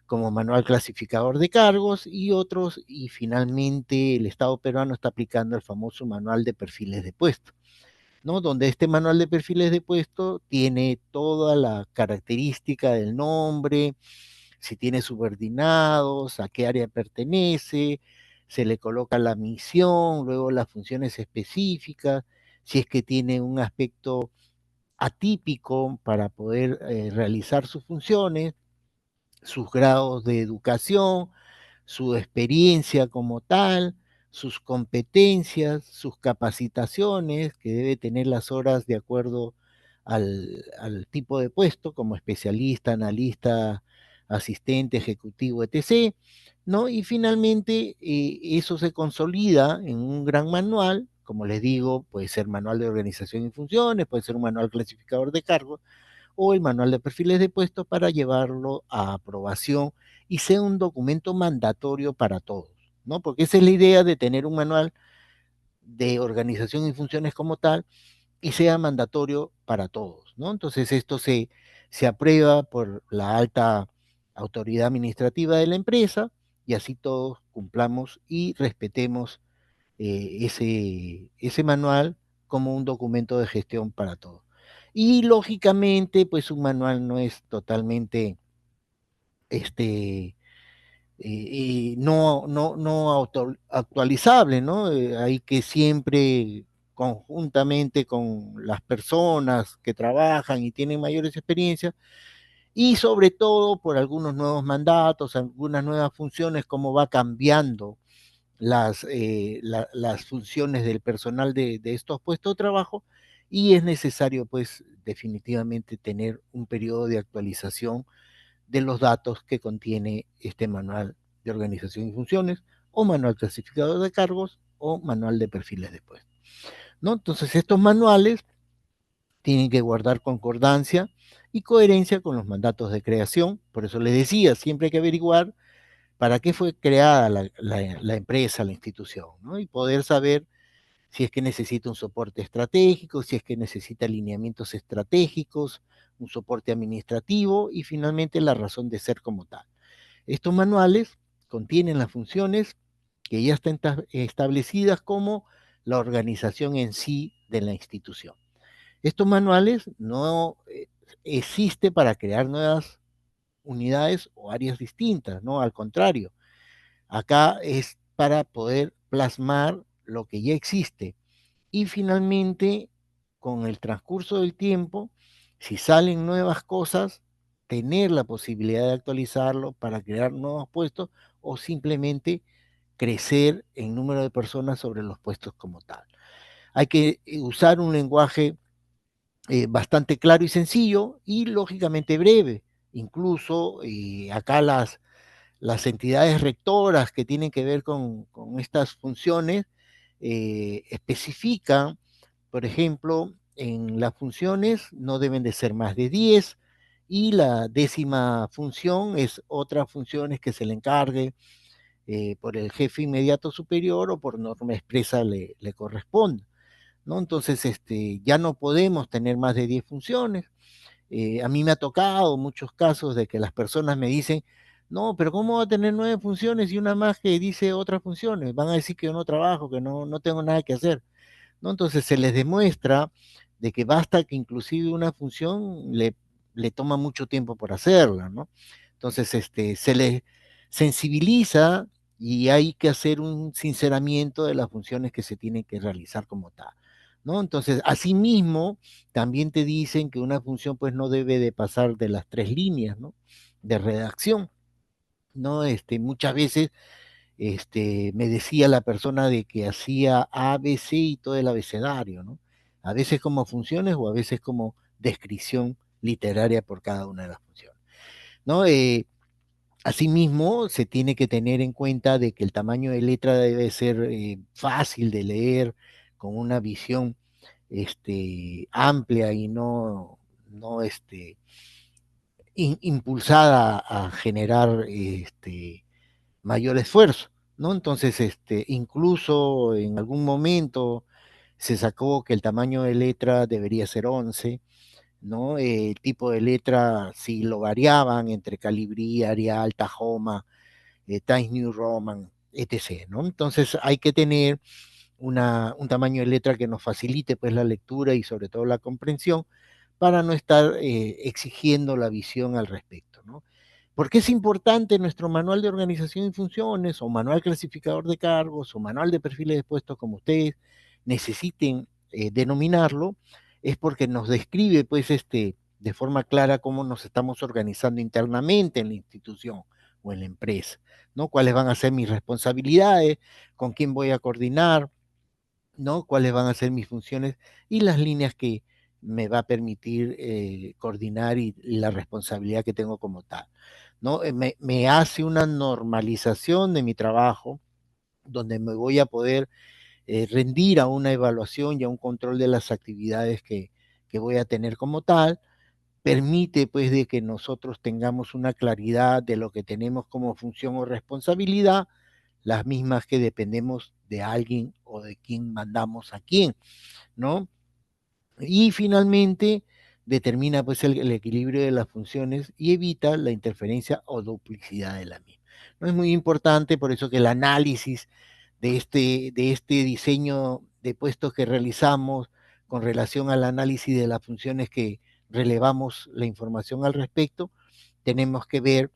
como manual clasificador de cargos y otros, y finalmente el Estado peruano está aplicando el famoso manual de perfiles de puesto, ¿no? Donde este manual de perfiles de puesto tiene toda la característica del nombre, si tiene subordinados, a qué área pertenece, se le coloca la misión, luego las funciones específicas, si es que tiene un aspecto atípico para poder realizar sus funciones, sus grados de educación, su experiencia como tal, sus competencias, sus capacitaciones, que debe tener las horas de acuerdo al tipo de puesto, como especialista, analista, asistente, ejecutivo, etc., ¿no? Y finalmente eso se consolida en un gran manual, como les digo, puede ser manual de organización y funciones, puede ser un manual clasificador de cargos, o el manual de perfiles de puestos para llevarlo a aprobación y sea un documento mandatorio para todos, ¿no? Porque esa es la idea de tener un manual de organización y funciones como tal y sea mandatorio para todos, ¿no? Entonces esto se aprueba por la alta autoridad administrativa de la empresa y así todos cumplamos y respetemos ese manual como un documento de gestión para todos. Y lógicamente, pues un manual no es totalmente no actualizable, ¿no? Hay que siempre conjuntamente con las personas que trabajan y tienen mayores experiencias, y sobre todo por algunos nuevos mandatos, algunas nuevas funciones, cómo va cambiando las funciones del personal de estos puestos de trabajo, y es necesario, pues, definitivamente tener un periodo de actualización de los datos que contiene este manual de organización y funciones, o manual clasificador de cargos, o manual de perfiles de puestos, ¿no? Entonces, estos manuales tienen que guardar concordancia y coherencia con los mandatos de creación. Por eso les decía, siempre hay que averiguar para qué fue creada la empresa, la institución, ¿no? Y poder saber si es que necesita un soporte estratégico, si es que necesita alineamientos estratégicos, un soporte administrativo y finalmente la razón de ser como tal. Estos manuales contienen las funciones que ya están establecidas como la organización en sí de la institución. Estos manuales no existe para crear nuevas unidades o áreas distintas, ¿no? Al contrario, acá es para poder plasmar lo que ya existe. Y finalmente, con el transcurso del tiempo, si salen nuevas cosas, tener la posibilidad de actualizarlo para crear nuevos puestos o simplemente crecer en número de personas sobre los puestos como tal. Hay que usar un lenguaje bastante claro y sencillo y lógicamente breve. Incluso acá las entidades rectoras que tienen que ver con estas funciones especifican, por ejemplo, en las funciones no deben de ser más de 10 y la décima función es otras funciones que se le encargue por el jefe inmediato superior o por norma expresa le corresponde, ¿no? Entonces, ya no podemos tener más de 10 funciones. A mí me ha tocado muchos casos de que las personas me dicen, no, pero ¿cómo va a tener 9 funciones y una más que dice otras funciones? Van a decir que yo no trabajo, que no tengo nada que hacer, ¿no? Entonces se les demuestra de que basta que inclusive una función le toma mucho tiempo por hacerla, ¿no? Entonces, se les sensibiliza y hay que hacer un sinceramiento de las funciones que se tienen que realizar como tal, ¿no? Entonces, asimismo, también te dicen que una función pues no debe de pasar de las 3 líneas, ¿no? De redacción, ¿no? Muchas veces me decía la persona de que hacía A, B, C y todo el abecedario, ¿no? A veces como funciones o a veces como descripción literaria por cada una de las funciones, ¿no? Asimismo, se tiene que tener en cuenta de que el tamaño de letra debe ser fácil de leer, con una visión amplia y no impulsada a generar mayor esfuerzo, ¿no? Entonces, incluso en algún momento se sacó que el tamaño de letra debería ser 11, ¿no? El tipo de letra, si lo variaban entre Calibrí, Arial, Tajoma, Times New Roman, etc., ¿no? Entonces hay que tener un tamaño de letra que nos facilite pues la lectura y sobre todo la comprensión para no estar exigiendo la visión al respecto, ¿no? Porque es importante nuestro manual de organización y funciones, o manual clasificador de cargos, o manual de perfiles de puestos, como ustedes necesiten denominarlo, es porque nos describe, pues, de forma clara cómo nos estamos organizando internamente en la institución o en la empresa, ¿no? Cuáles van a ser mis responsabilidades, con quién voy a coordinar, ¿no? Cuáles van a ser mis funciones y las líneas que me va a permitir coordinar y la responsabilidad que tengo como tal, ¿no? Me hace una normalización de mi trabajo, donde me voy a poder rendir a una evaluación y a un control de las actividades que voy a tener como tal. Permite pues de que nosotros tengamos una claridad de lo que tenemos como función o responsabilidad, las mismas que dependemos de alguien o de quién mandamos a quién, ¿no? Y finalmente determina pues el equilibrio de las funciones y evita la interferencia o duplicidad de la misma. No es muy importante, por eso que el análisis de este diseño de puestos que realizamos con relación al análisis de las funciones que relevamos la información al respecto, tenemos que ver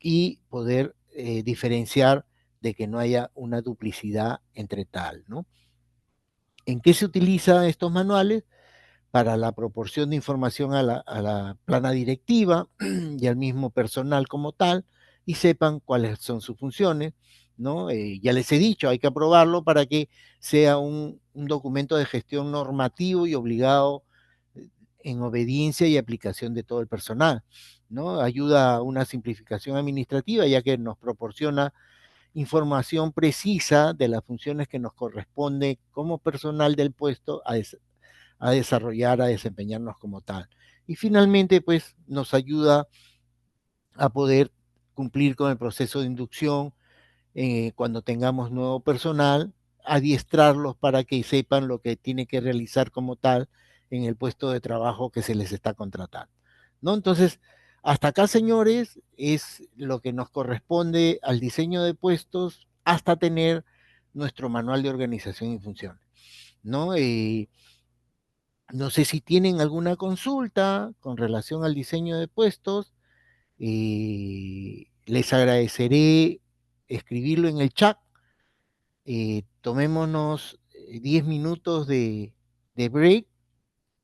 y poder diferenciar de que no haya una duplicidad entre tal, ¿no? ¿En qué se utilizan estos manuales? Para la proporción de información a la plana directiva y al mismo personal como tal, y sepan cuáles son sus funciones, ¿no? Ya les he dicho, hay que aprobarlo para que sea un documento de gestión normativo y obligado en obediencia y aplicación de todo el personal, ¿no? Ayuda a una simplificación administrativa, ya que nos proporciona información precisa de las funciones que nos corresponde como personal del puesto a desarrollar, a desempeñarnos como tal. Y finalmente, pues nos ayuda a poder cumplir con el proceso de inducción cuando tengamos nuevo personal, adiestrarlos para que sepan lo que tiene que realizar como tal en el puesto de trabajo que se les está contratando, ¿no? Entonces, hasta acá, señores, es lo que nos corresponde al diseño de puestos hasta tener nuestro manual de organización y funciones, ¿no? No sé si tienen alguna consulta con relación al diseño de puestos. Les agradeceré escribirlo en el chat. Tomémonos 10 minutos de break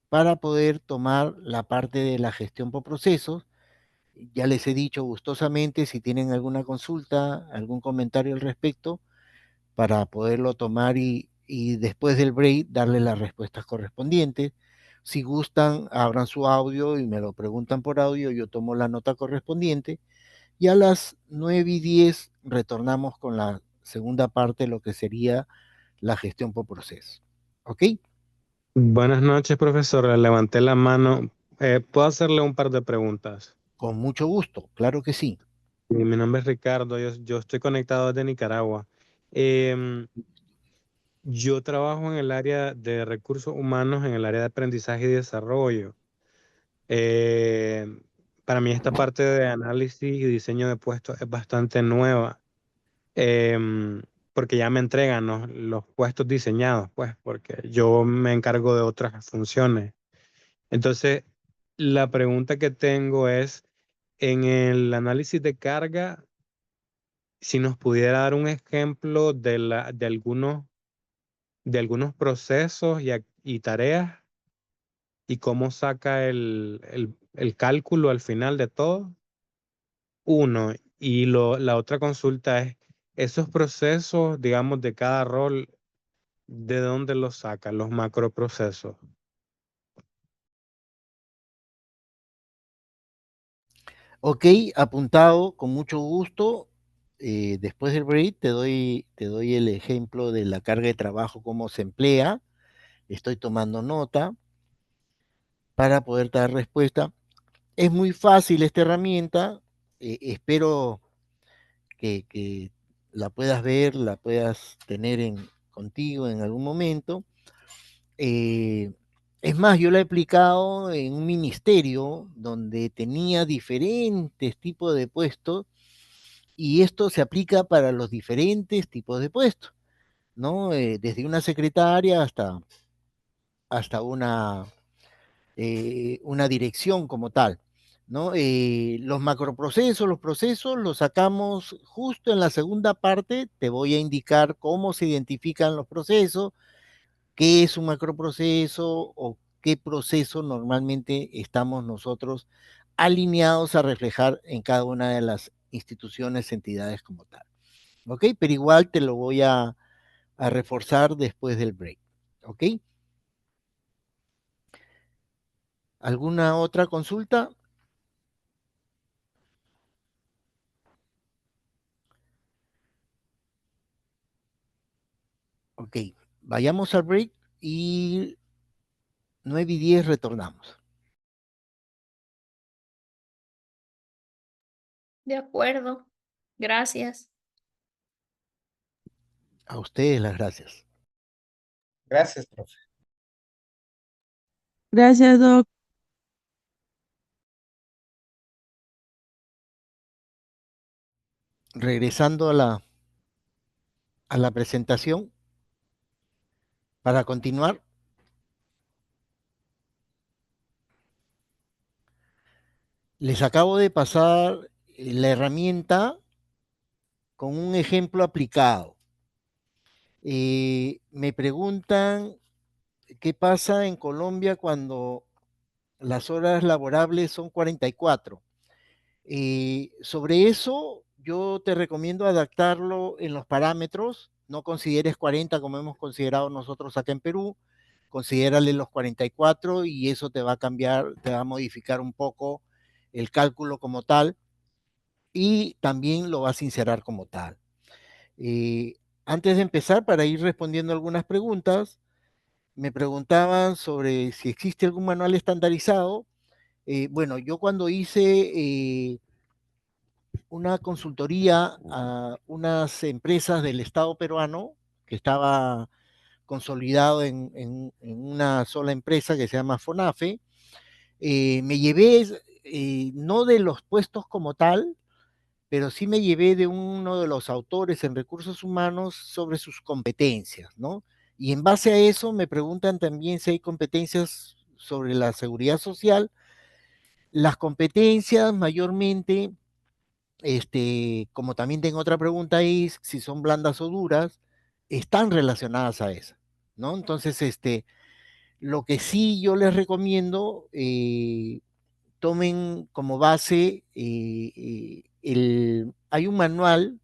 para poder tomar la parte de la gestión por procesos. Ya les he dicho gustosamente si tienen alguna consulta, algún comentario al respecto, para poderlo tomar y después del break darle las respuestas correspondientes. Si gustan, abran su audio y me lo preguntan por audio, yo tomo la nota correspondiente y a las 9:10 retornamos con la segunda parte, lo que sería la gestión por proceso. ¿Ok? Buenas noches, profesor. Le levanté la mano. ¿Puedo hacerle un par de preguntas? Con mucho gusto, claro que sí. Mi nombre es Ricardo. Yo estoy conectado desde Nicaragua. Em, yo trabajo en el área de recursos humanos, en el área de aprendizaje y desarrollo. Em, para mí esta parte de análisis y diseño de puestos es bastante nueva, em, porque ya me entregan los puestos diseñados, pues, porque yo me encargo de otras funciones. Entonces, la pregunta que tengo es, en el análisis de carga, si nos pudiera dar un ejemplo de algunos procesos y tareas y cómo saca el cálculo al final de todo. Uno, y la otra consulta es, esos procesos, digamos, de cada rol, ¿de dónde los saca, los macroprocesos? Ok, apuntado, con mucho gusto. Después del break te doy el ejemplo de la carga de trabajo, cómo se emplea. Estoy tomando nota para poder dar respuesta. Es muy fácil esta herramienta. Espero que la puedas ver, la puedas tener contigo en algún momento. Eh, Es más, yo la he aplicado en un ministerio donde tenía diferentes tipos de puestos y esto se aplica para los diferentes tipos de puestos, ¿no? Desde una secretaria hasta una dirección como tal, ¿no? Los macroprocesos, los procesos los sacamos justo en la segunda parte, te voy a indicar cómo se identifican los procesos, qué es un macroproceso o qué proceso normalmente estamos nosotros alineados a reflejar en cada una de las instituciones, entidades como tal. ¿Ok? Pero igual te lo voy a reforzar después del break. ¿Ok? ¿Alguna otra consulta? Ok, vayamos al break y 9:10 retornamos. De acuerdo. Gracias. A ustedes las gracias. Gracias, profe. Gracias, Doc. Regresando a la presentación, para continuar, les acabo de pasar la herramienta con un ejemplo aplicado. Me preguntan qué pasa en Colombia cuando las horas laborables son 44. Sobre eso, yo te recomiendo adaptarlo en los parámetros. No consideres 40 como hemos considerado nosotros acá en Perú. Considérale los 44 y eso te va a cambiar, te va a modificar un poco el cálculo como tal y también lo vas a inserar como tal. Eh, Antes de empezar, para ir respondiendo algunas preguntas, me preguntaban sobre si existe algún manual estandarizado. Bueno, yo cuando hice una consultoría a unas empresas del Estado peruano que estaba consolidado en una sola empresa que se llama FONAFE. Me llevé, no de los puestos como tal, pero sí me llevé de uno de los autores en recursos humanos sobre sus competencias, ¿no? Y en base a eso me preguntan también si hay competencias sobre la seguridad social. Las competencias mayormente, como también tengo otra pregunta ahí, si son blandas o duras, están relacionadas a eso, ¿no? Entonces, lo que sí yo les recomiendo, tomen como base, hay un manual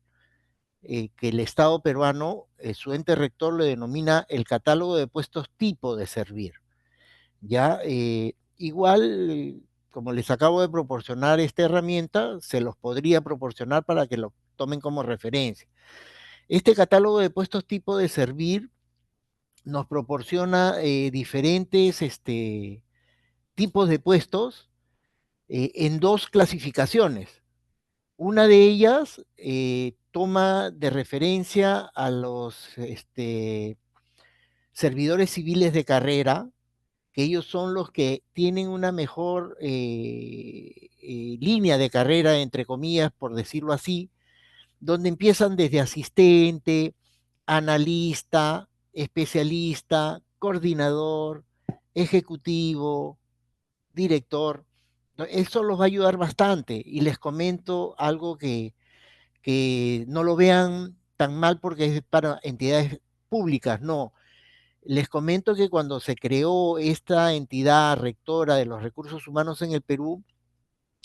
que el Estado peruano, su ente rector le denomina el catálogo de puestos tipo de servir. Ya, igual, como les acabo de proporcionar esta herramienta, se los podría proporcionar para que lo tomen como referencia. Este catálogo de puestos tipo de servir nos proporciona diferentes tipos de puestos en dos clasificaciones. Una de ellas toma de referencia a los servidores civiles de carrera, que ellos son los que tienen una mejor línea de carrera, entre comillas, por decirlo así, donde empiezan desde asistente, analista, especialista, coordinador, ejecutivo, director. ¿No? Eso los va a ayudar bastante y les comento algo que no lo vean tan mal porque es para entidades públicas, no. Les comento que cuando se creó esta entidad rectora de los recursos humanos en el Perú,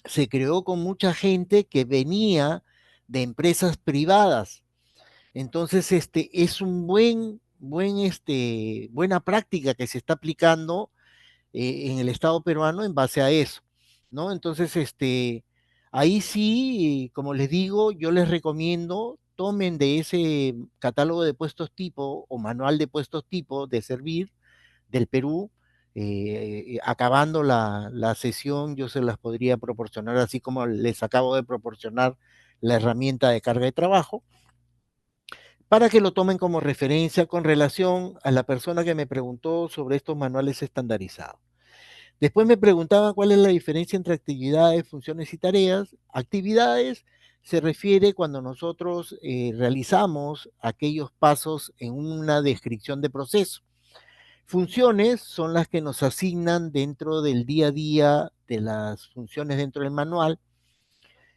se creó con mucha gente que venía de empresas privadas. Entonces, es un buena práctica que se está aplicando en el Estado peruano en base a eso, ¿no? Entonces, ahí sí, como les digo, yo les recomiendo tomen de ese catálogo de puestos tipo o manual de puestos tipo de servir del Perú. Acabando la sesión, yo se las podría proporcionar, así como les acabo de proporcionar la herramienta de carga de trabajo, para que lo tomen como referencia con relación a la persona que me preguntó sobre estos manuales estandarizados. Después me preguntaban cuál es la diferencia entre actividades, funciones y tareas. Actividades se refiere cuando nosotros realizamos aquellos pasos en una descripción de proceso. Funciones son las que nos asignan dentro del día a día de las funciones dentro del manual.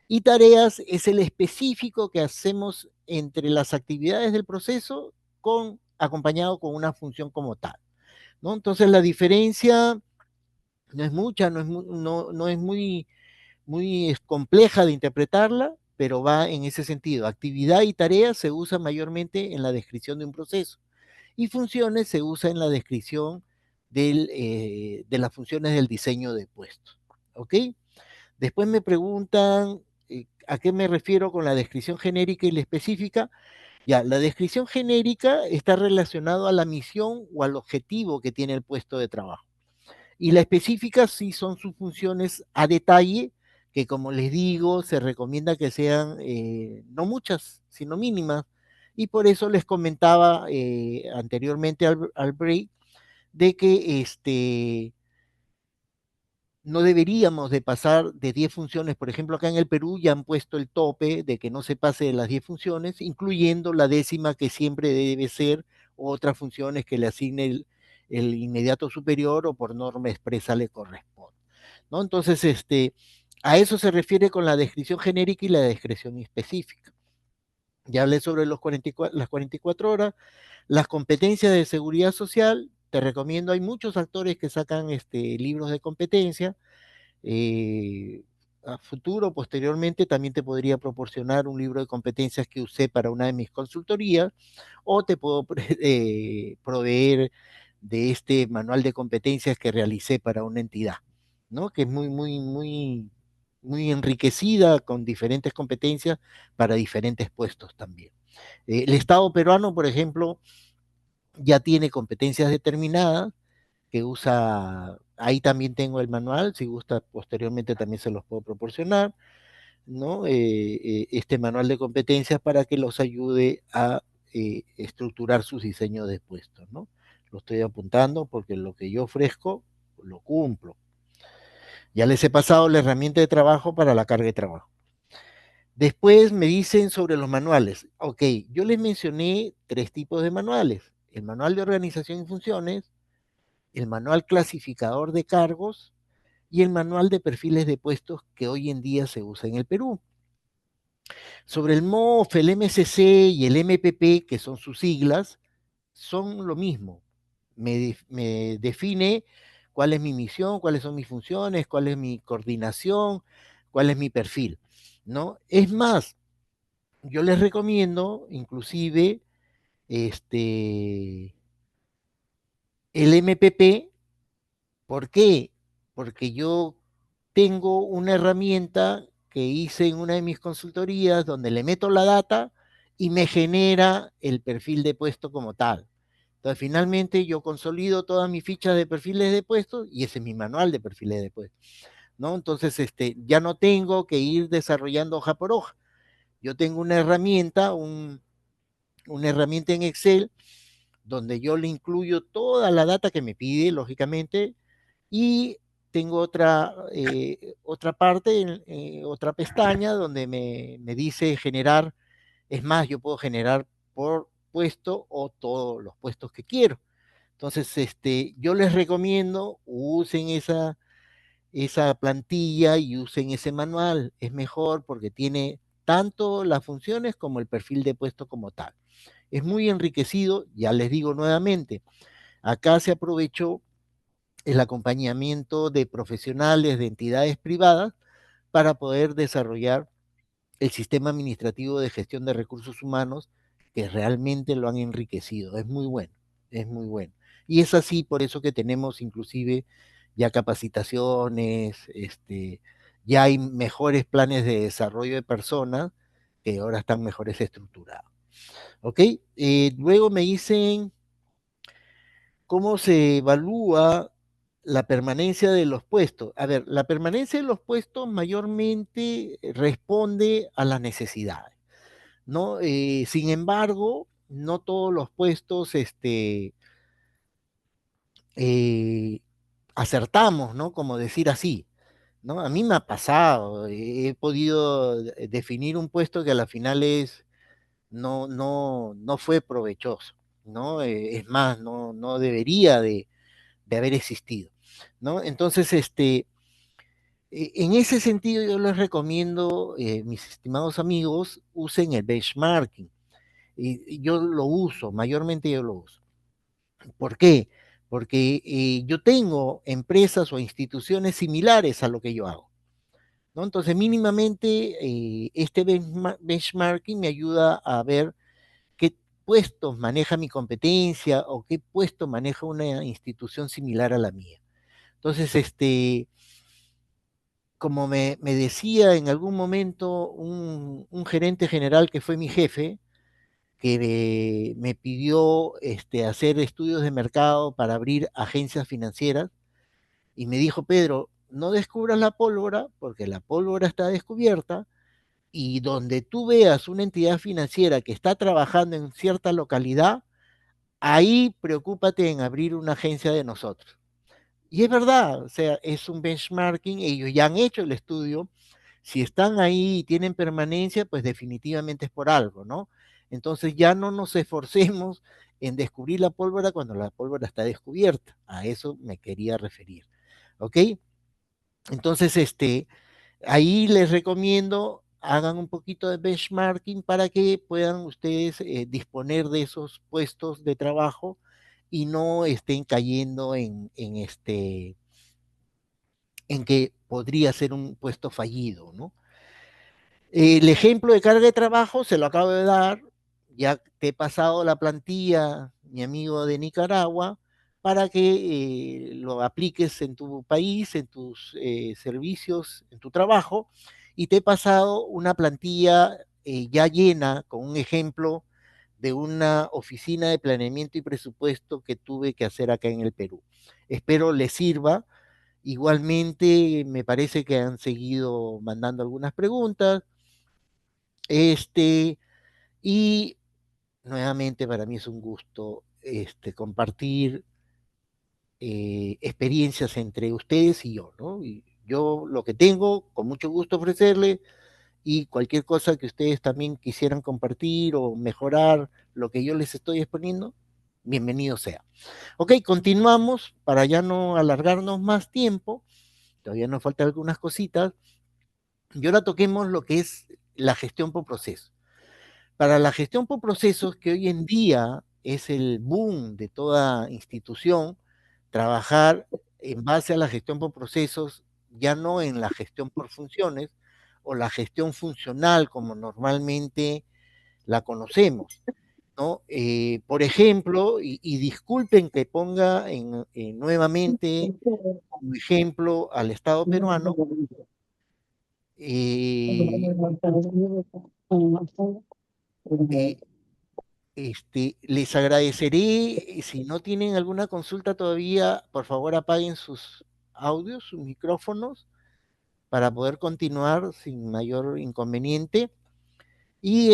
Y tareas es el específico que hacemos entre las actividades del proceso acompañado con una función como tal, ¿no? Entonces la diferencia no es mucha, no es muy compleja de interpretarla, pero va en ese sentido. Actividad y tarea se usa mayormente en la descripción de un proceso y funciones se usa en la descripción de las funciones del diseño de puestos. ¿Ok? Después me preguntan a qué me refiero con la descripción genérica y la específica. Ya, la descripción genérica está relacionada a la misión o al objetivo que tiene el puesto de trabajo. Y la específica sí son sus funciones a detalle, que como les digo, se recomienda que sean no muchas, sino mínimas. Y por eso les comentaba anteriormente al break de que no deberíamos de pasar de 10 funciones. Por ejemplo, acá en el Perú ya han puesto el tope de que no se pase de las 10 funciones, incluyendo la décima que siempre debe ser, otras funciones que le asigne el inmediato superior o por norma expresa le corresponde, ¿no? Entonces, a eso se refiere con la descripción genérica y la descripción específica. Ya hablé sobre las 44 horas, las competencias de seguridad social. Te recomiendo, hay muchos actores que sacan libros de competencia. A futuro, posteriormente, también te podría proporcionar un libro de competencias que usé para una de mis consultorías, o te puedo proveer de este manual de competencias que realicé para una entidad, ¿no? Que es muy enriquecida con diferentes competencias para diferentes puestos también. El Estado peruano, por ejemplo, ya tiene competencias determinadas que usa, ahí también tengo el manual, si gusta posteriormente también se los puedo proporcionar, ¿no? Este manual de competencias para que los ayude a estructurar sus diseños de puestos, ¿no? Lo estoy apuntando porque lo que yo ofrezco lo cumplo. Ya les he pasado la herramienta de trabajo para la carga de trabajo. Después me dicen sobre los manuales. Ok, yo les mencioné 3 tipos de manuales. El manual de organización y funciones, el manual clasificador de cargos y el manual de perfiles de puestos que hoy en día se usa en el Perú. Sobre el MOF, el MCC y el MPP, que son sus siglas, son lo mismo. Me define cuál es mi misión, cuáles son mis funciones, cuál es mi coordinación, cuál es mi perfil, ¿no? Es más, yo les recomiendo inclusive el MPP. ¿Por qué? Porque yo tengo una herramienta que hice en una de mis consultorías donde le meto la data y me genera el perfil de puesto como tal. Entonces, finalmente yo consolido todas mis fichas de perfiles de puestos y ese es mi manual de perfiles de puestos, ¿no? Entonces, ya no tengo que ir desarrollando hoja por hoja. Yo tengo una herramienta, una herramienta en Excel donde yo le incluyo toda la data que me pide, lógicamente, y tengo otra parte, otra pestaña donde me dice generar, es más, yo puedo generar por puesto o todos los puestos que quiero. Entonces, yo les recomiendo usen esa plantilla y usen ese manual. Es mejor porque tiene tanto las funciones como el perfil de puesto como tal. Es muy enriquecido, ya les digo nuevamente, acá se aprovechó el acompañamiento de profesionales de entidades privadas para poder desarrollar el sistema administrativo de gestión de recursos humanos que realmente lo han enriquecido. Es muy bueno, es muy bueno. Y es así por eso que tenemos inclusive ya capacitaciones, ya hay mejores planes de desarrollo de personas que ahora están mejores estructurados. ¿Ok? Luego me dicen cómo se evalúa la permanencia de los puestos. A ver, la permanencia de los puestos mayormente responde a las necesidades, ¿no? Sin embargo, no todos los puestos acertamos, ¿no? Como decir así, ¿no? A mí me ha pasado, he podido definir un puesto que a la final no fue provechoso, ¿no? Es más, no debería de haber existido, ¿no? Entonces, en ese sentido yo les recomiendo, mis estimados amigos, usen el benchmarking. Y yo lo uso, mayormente yo lo uso. ¿Por qué? Porque yo tengo empresas o instituciones similares a lo que yo hago, ¿no? Entonces, mínimamente, este benchmarking me ayuda a ver qué puestos maneja mi competencia o qué puesto maneja una institución similar a la mía. Entonces, como me decía en algún momento un gerente general que fue mi jefe, que me pidió hacer estudios de mercado para abrir agencias financieras, y me dijo: Pedro, no descubras la pólvora, porque la pólvora está descubierta, y donde tú veas una entidad financiera que está trabajando en cierta localidad, ahí preocúpate en abrir una agencia de nosotros. Y es verdad, o sea, es un benchmarking, ellos ya han hecho el estudio, si están ahí y tienen permanencia, pues definitivamente es por algo, ¿no? Entonces ya no nos esforcemos en descubrir la pólvora cuando la pólvora está descubierta. A eso me quería referir, ¿ok? Entonces, ahí les recomiendo hagan un poquito de benchmarking para que puedan ustedes disponer de esos puestos de trabajo y no estén cayendo en que podría ser un puesto fallido, ¿no? El ejemplo de carga de trabajo se lo acabo de dar, ya te he pasado la plantilla, mi amigo de Nicaragua, para que lo apliques en tu país, en tus servicios, en tu trabajo, y te he pasado una plantilla ya llena con un ejemplo de una oficina de planeamiento y presupuesto que tuve que hacer acá en el Perú. Espero les sirva. Igualmente, me parece que han seguido mandando algunas preguntas. Este, y nuevamente para mí es un gusto compartir experiencias entre ustedes y yo, ¿no? Y yo lo que tengo, con mucho gusto ofrecerle, y cualquier cosa que ustedes también quisieran compartir o mejorar lo que yo les estoy exponiendo, bienvenido sea. Ok, continuamos para ya no alargarnos más tiempo, todavía nos faltan algunas cositas, y ahora toquemos lo que es la gestión por proceso. Para la gestión por procesos, que hoy en día es el boom de toda institución, trabajar en base a la gestión por procesos, ya no en la gestión por funciones o la gestión funcional como normalmente la conocemos, ¿no? Por ejemplo, y disculpen que ponga nuevamente como ejemplo al Estado peruano, eh, eh, les agradeceré, si no tienen alguna consulta todavía, por favor apaguen sus audios, sus micrófonos, para poder continuar sin mayor inconveniente. Y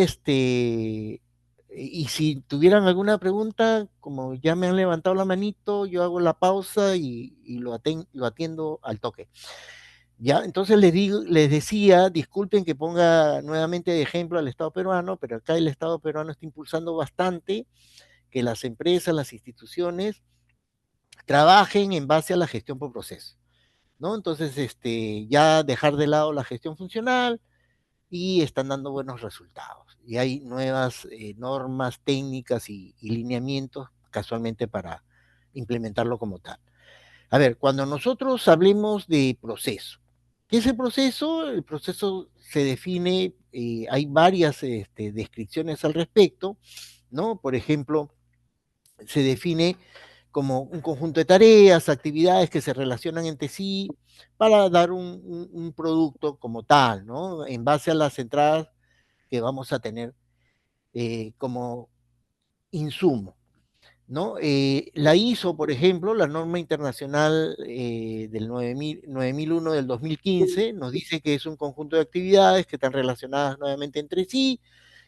y si tuvieran alguna pregunta, como ya me han levantado la manito, yo hago la pausa y lo atiendo al toque. Ya, entonces les decía, disculpen que ponga nuevamente de ejemplo al Estado peruano, pero acá el Estado peruano está impulsando bastante que las empresas, las instituciones trabajen en base a la gestión por proceso, ¿no? Entonces, ya dejar de lado la gestión funcional y están dando buenos resultados. Y hay nuevas normas técnicas y lineamientos casualmente para implementarlo como tal. A ver, cuando nosotros hablemos de proceso, ¿qué es el proceso? El proceso se define, hay varias descripciones al respecto, ¿no? Por ejemplo, se define como un conjunto de tareas, actividades que se relacionan entre sí para dar un producto como tal, ¿no? En base a las entradas que vamos a tener como insumo, ¿no? La ISO, por ejemplo, la norma internacional del 9001 del 2015, nos dice que es un conjunto de actividades que están relacionadas nuevamente entre sí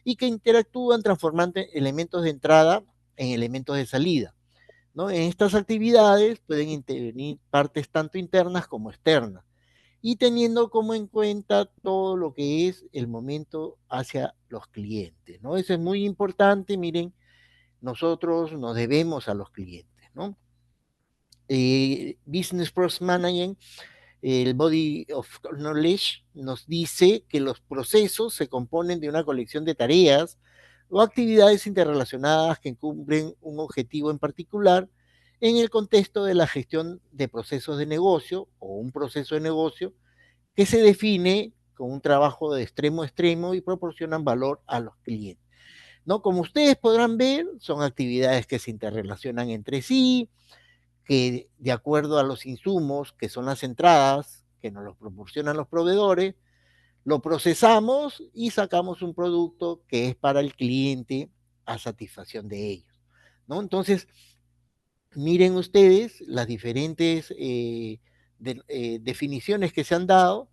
y que interactúan transformando elementos de entrada en elementos de salida, ¿no? En estas actividades pueden intervenir partes tanto internas como externas y teniendo como en cuenta todo lo que es el momento hacia los clientes, ¿no? Eso es muy importante, miren, nosotros nos debemos a los clientes, ¿no? Business Process Management, el Body of Knowledge, nos dice que los procesos se componen de una colección de tareas o actividades interrelacionadas que cumplen un objetivo en particular en el contexto de la gestión de procesos de negocio o un proceso de negocio que se define con un trabajo de extremo a extremo y proporcionan valor a los clientes, ¿no? Como ustedes podrán ver, son actividades que se interrelacionan entre sí, que de acuerdo a los insumos, que son las entradas, que nos los proporcionan los proveedores, lo procesamos y sacamos un producto que es para el cliente a satisfacción de ellos, ¿no? Entonces, miren ustedes las diferentes definiciones que se han dado,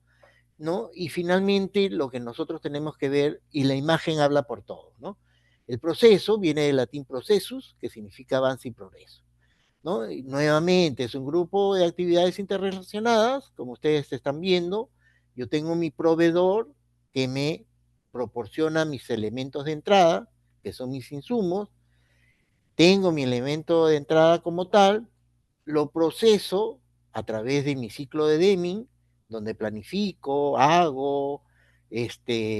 ¿no? Y finalmente lo que nosotros tenemos que ver, y la imagen habla por todo, ¿no? El proceso viene del latín processus, que significa avance y progreso, ¿no? Y nuevamente es un grupo de actividades interrelacionadas, como ustedes están viendo. Yo tengo mi proveedor que me proporciona mis elementos de entrada, que son mis insumos. Tengo mi elemento de entrada como tal, lo proceso a través de mi ciclo de Deming, donde planifico, hago,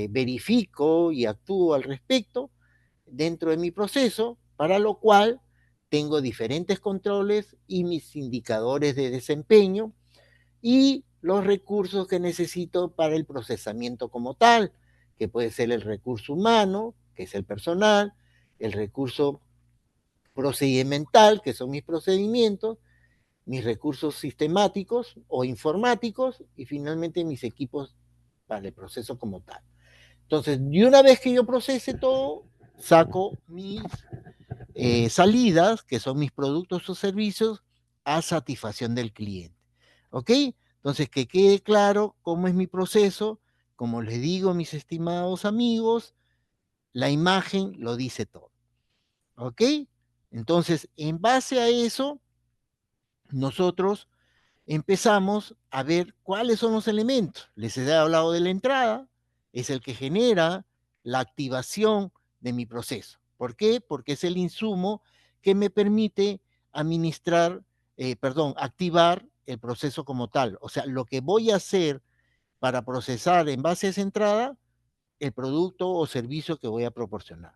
verifico y actúo al respecto dentro de mi proceso, para lo cual tengo diferentes controles y mis indicadores de desempeño y los recursos que necesito para el procesamiento como tal, que puede ser el recurso humano, que es el personal, el recurso procedimental, que son mis procedimientos, mis recursos sistemáticos o informáticos y finalmente mis equipos para el proceso como tal. Entonces, de una vez que yo procese todo, saco mis salidas, que son mis productos o servicios, a satisfacción del cliente. ¿Ok? Entonces, que quede claro cómo es mi proceso. Como les digo, mis estimados amigos, la imagen lo dice todo. ¿Ok? Entonces, en base a eso, nosotros empezamos a ver cuáles son los elementos. Les he hablado de la entrada, es el que genera la activación de mi proceso. ¿Por qué? Porque es el insumo que me permite activar el proceso como tal. O sea, lo que voy a hacer para procesar en base a esa entrada el producto o servicio que voy a proporcionar.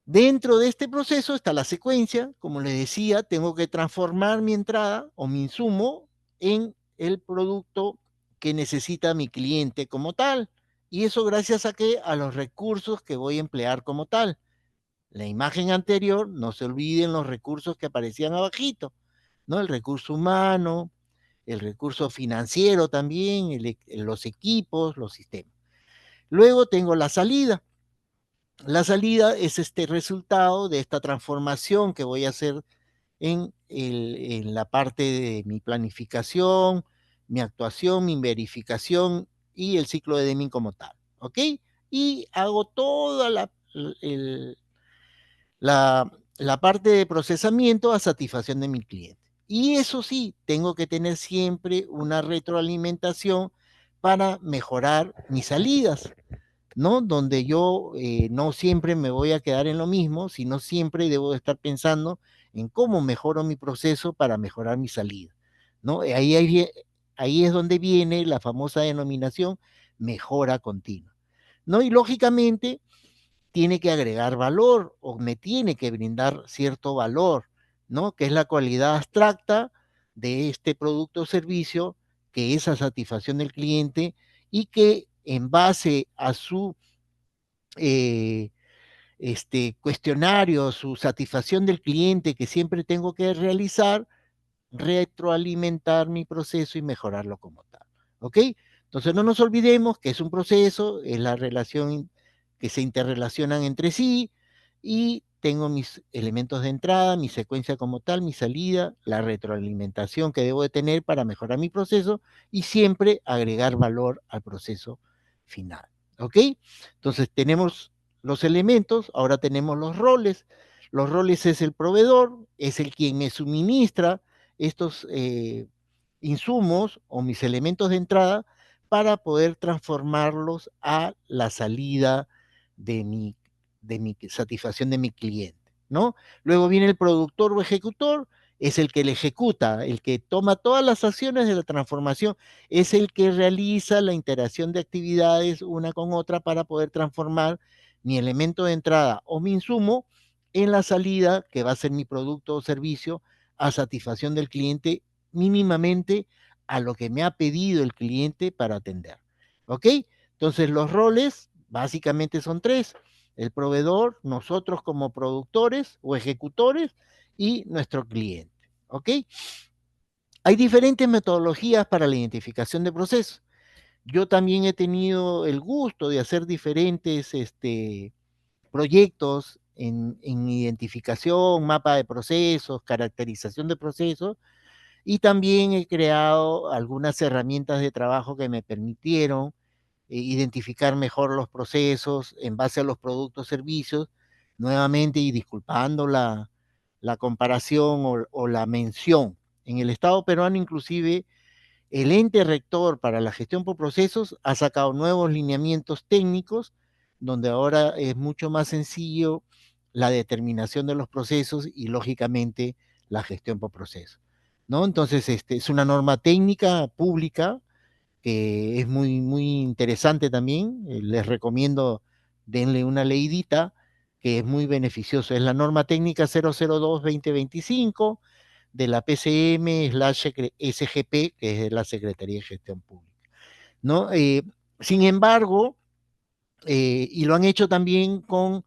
Dentro de este proceso está la secuencia, como les decía, tengo que transformar mi entrada o mi insumo en el producto que necesita mi cliente como tal. Y eso gracias a qué? A los recursos que voy a emplear como tal. La imagen anterior, no se olviden los recursos que aparecían abajito, ¿no? El recurso humano, el recurso financiero también, los equipos, los sistemas. Luego tengo la salida. La salida es este resultado de esta transformación que voy a hacer en la parte de mi planificación, mi actuación, mi verificación y el ciclo de Deming como tal, ¿ok? Y hago toda la parte de procesamiento a satisfacción de mi cliente. Y eso sí, tengo que tener siempre una retroalimentación para mejorar mis salidas, ¿no? Donde yo no siempre me voy a quedar en lo mismo, sino siempre debo estar pensando en cómo mejoro mi proceso para mejorar mi salida, ¿no? Ahí es donde viene la famosa denominación mejora continua, ¿no? Y lógicamente tiene que agregar valor o me tiene que brindar cierto valor, ¿no? Que es la cualidad abstracta de este producto o servicio, que es a satisfacción del cliente y que en base a su cuestionario, su satisfacción del cliente que siempre tengo que realizar, retroalimentar mi proceso y mejorarlo como tal. ¿Ok? Entonces no nos olvidemos que es un proceso, es la relación que se interrelacionan entre sí y tengo mis elementos de entrada, mi secuencia como tal, mi salida, la retroalimentación que debo de tener para mejorar mi proceso y siempre agregar valor al proceso final. ¿ok? Entonces tenemos los elementos, ahora tenemos los roles. Los roles es el proveedor, es el quien me suministra estos insumos o mis elementos de entrada para poder transformarlos a la salida de mi satisfacción de mi cliente, ¿no? Luego viene el productor o ejecutor, es el que le ejecuta, el que toma todas las acciones de la transformación, es el que realiza la interacción de actividades una con otra para poder transformar mi elemento de entrada o mi insumo en la salida, que va a ser mi producto o servicio, a satisfacción del cliente mínimamente a lo que me ha pedido el cliente para atender. ¿Ok? Entonces los roles básicamente son tres: el proveedor, nosotros como productores o ejecutores y nuestro cliente. ¿Ok? Hay diferentes metodologías para la identificación de procesos. Yo también he tenido el gusto de hacer diferentes proyectos en identificación, mapa de procesos, caracterización de procesos, y también he creado algunas herramientas de trabajo que me permitieron identificar mejor los procesos en base a los productos, servicios, nuevamente, y disculpando la comparación o la mención. En el Estado peruano, inclusive, el ente rector para la gestión por procesos ha sacado nuevos lineamientos técnicos, donde ahora es mucho más sencillo la determinación de los procesos y, lógicamente, la gestión por procesos, ¿no? Entonces, es una norma técnica pública que es muy, muy interesante también. Les recomiendo, denle una leidita, que es muy beneficioso. Es la norma técnica 002-2025 de la PCM/SGP, que es la Secretaría de Gestión Pública, ¿no? Sin embargo, y lo han hecho también con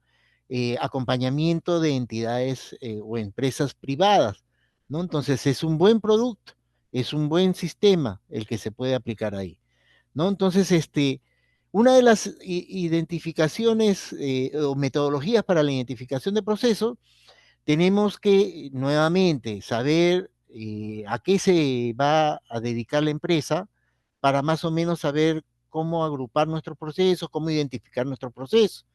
acompañamiento de entidades o empresas privadas, ¿no? Entonces es un buen producto, es un buen sistema el que se puede aplicar ahí, ¿no? Entonces, una de las identificaciones o metodologías para la identificación de procesos, tenemos que nuevamente saber a qué se va a dedicar la empresa para más o menos saber cómo agrupar nuestros procesos, cómo identificar nuestros procesos,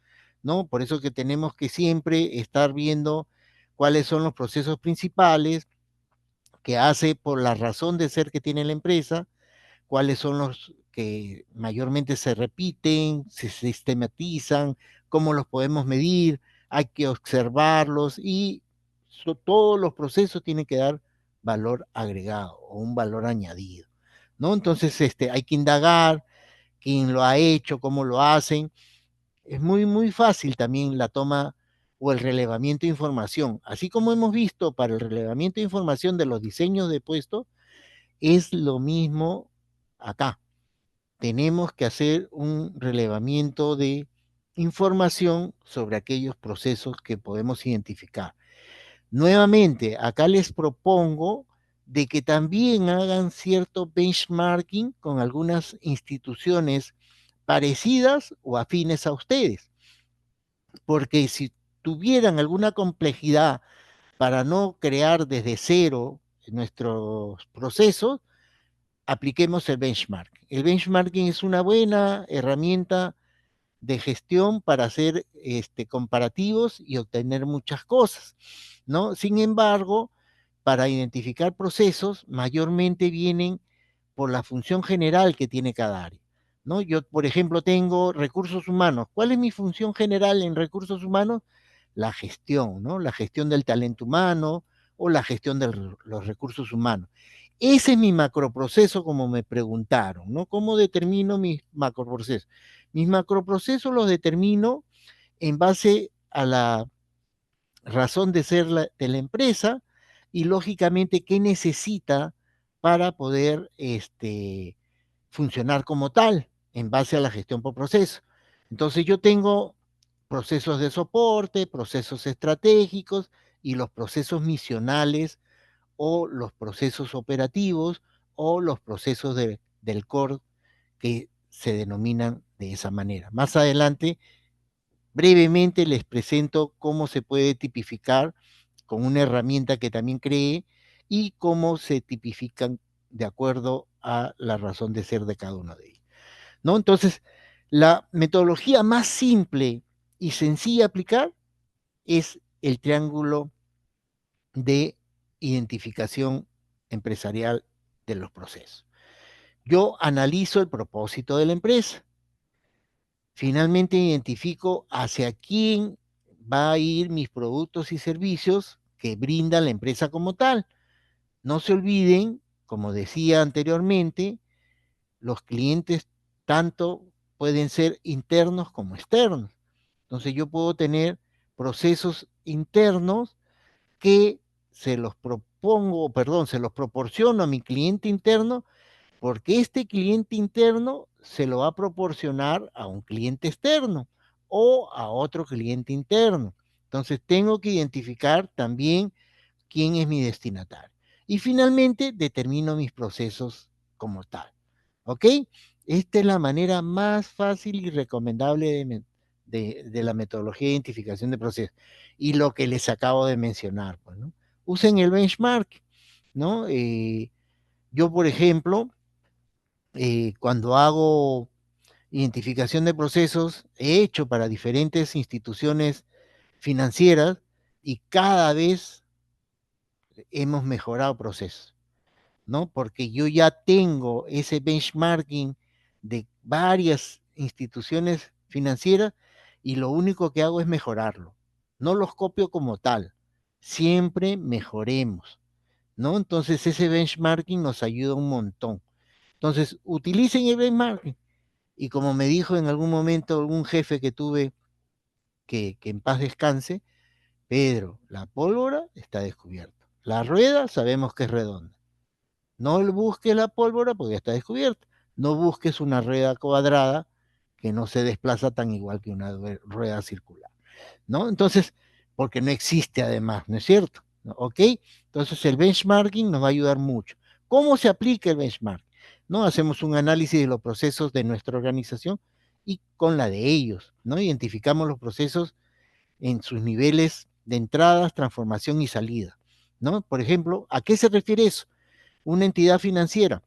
¿no? Por eso que tenemos que siempre estar viendo cuáles son los procesos principales que hace por la razón de ser que tiene la empresa, cuáles son los que mayormente se repiten, se sistematizan, cómo los podemos medir, hay que observarlos y todos los procesos tienen que dar valor agregado o un valor añadido, ¿no? Entonces, hay que indagar quién lo ha hecho, cómo lo hacen. Es muy, muy fácil también la toma o el relevamiento de información. Así como hemos visto para el relevamiento de información de los diseños de puestos, es lo mismo acá. Tenemos que hacer un relevamiento de información sobre aquellos procesos que podemos identificar. Nuevamente, acá les propongo de que también hagan cierto benchmarking con algunas instituciones parecidas o afines a ustedes, porque si tuvieran alguna complejidad para no crear desde cero nuestros procesos, apliquemos el benchmark. El benchmarking es una buena herramienta de gestión para hacer comparativos y obtener muchas cosas, ¿no? Sin embargo, para identificar procesos, mayormente vienen por la función general que tiene cada área, ¿no? Yo, por ejemplo, tengo recursos humanos. ¿Cuál es mi función general en recursos humanos? La gestión, ¿no? La gestión del talento humano o la gestión de los recursos humanos. Ese es mi macroproceso, como me preguntaron, ¿no? ¿Cómo determino mis macroprocesos? Mis macroprocesos los determino en base a la razón de ser de la empresa y, lógicamente, qué necesita para poder funcionar como tal en base a la gestión por proceso. Entonces yo tengo procesos de soporte, procesos estratégicos y los procesos misionales o los procesos operativos o los procesos del core, que se denominan de esa manera. Más adelante, brevemente les presento cómo se puede tipificar con una herramienta que también creé y cómo se tipifican de acuerdo a la razón de ser de cada uno de ellos, ¿no? Entonces, La metodología más simple y sencilla de aplicar es el triángulo de identificación empresarial de los procesos. Yo analizo el propósito de la empresa. Finalmente identifico hacia quién va a ir mis productos y servicios que brinda la empresa como tal. No se olviden, como decía anteriormente, los clientes tanto pueden ser internos como externos. Entonces yo puedo tener procesos internos que se los propongo, perdón, se los proporciono a mi cliente interno, porque este cliente interno se lo va a proporcionar a un cliente externo o a otro cliente interno. Entonces tengo que identificar también quién es mi destinatario. Y finalmente determino mis procesos como tal. ¿Ok? Esta es la manera más fácil y recomendable de la metodología de identificación de procesos. Y lo que les acabo de mencionar, pues, ¿no? Usen el benchmark, ¿no? Yo, por ejemplo, cuando hago identificación de procesos, he hecho para diferentes instituciones financieras y cada vez hemos mejorado procesos, ¿no? Porque yo ya tengo ese benchmarking de varias instituciones financieras y lo único que hago es mejorarlo. No los copio como tal, siempre mejoremos, ¿no? Entonces ese benchmarking nos ayuda un montón. Entonces, utilicen el benchmarking. Y como me dijo en algún momento algún jefe que tuve, que en paz descanse, Pedro, la pólvora está descubierta. La rueda sabemos que es redonda. No busques la pólvora porque ya está descubierta. No busques una rueda cuadrada que no se desplaza tan igual que una rueda circular, ¿no? Entonces, porque no existe además, ¿no es cierto? ¿Ok? Entonces el benchmarking nos va a ayudar mucho. ¿Cómo se aplica el benchmark? ¿No? Hacemos un análisis de los procesos de nuestra organización y con la de ellos, ¿no? Identificamos los procesos en sus niveles de entradas, transformación y salida, ¿no? Por ejemplo, ¿a qué se refiere eso? Una entidad financiera,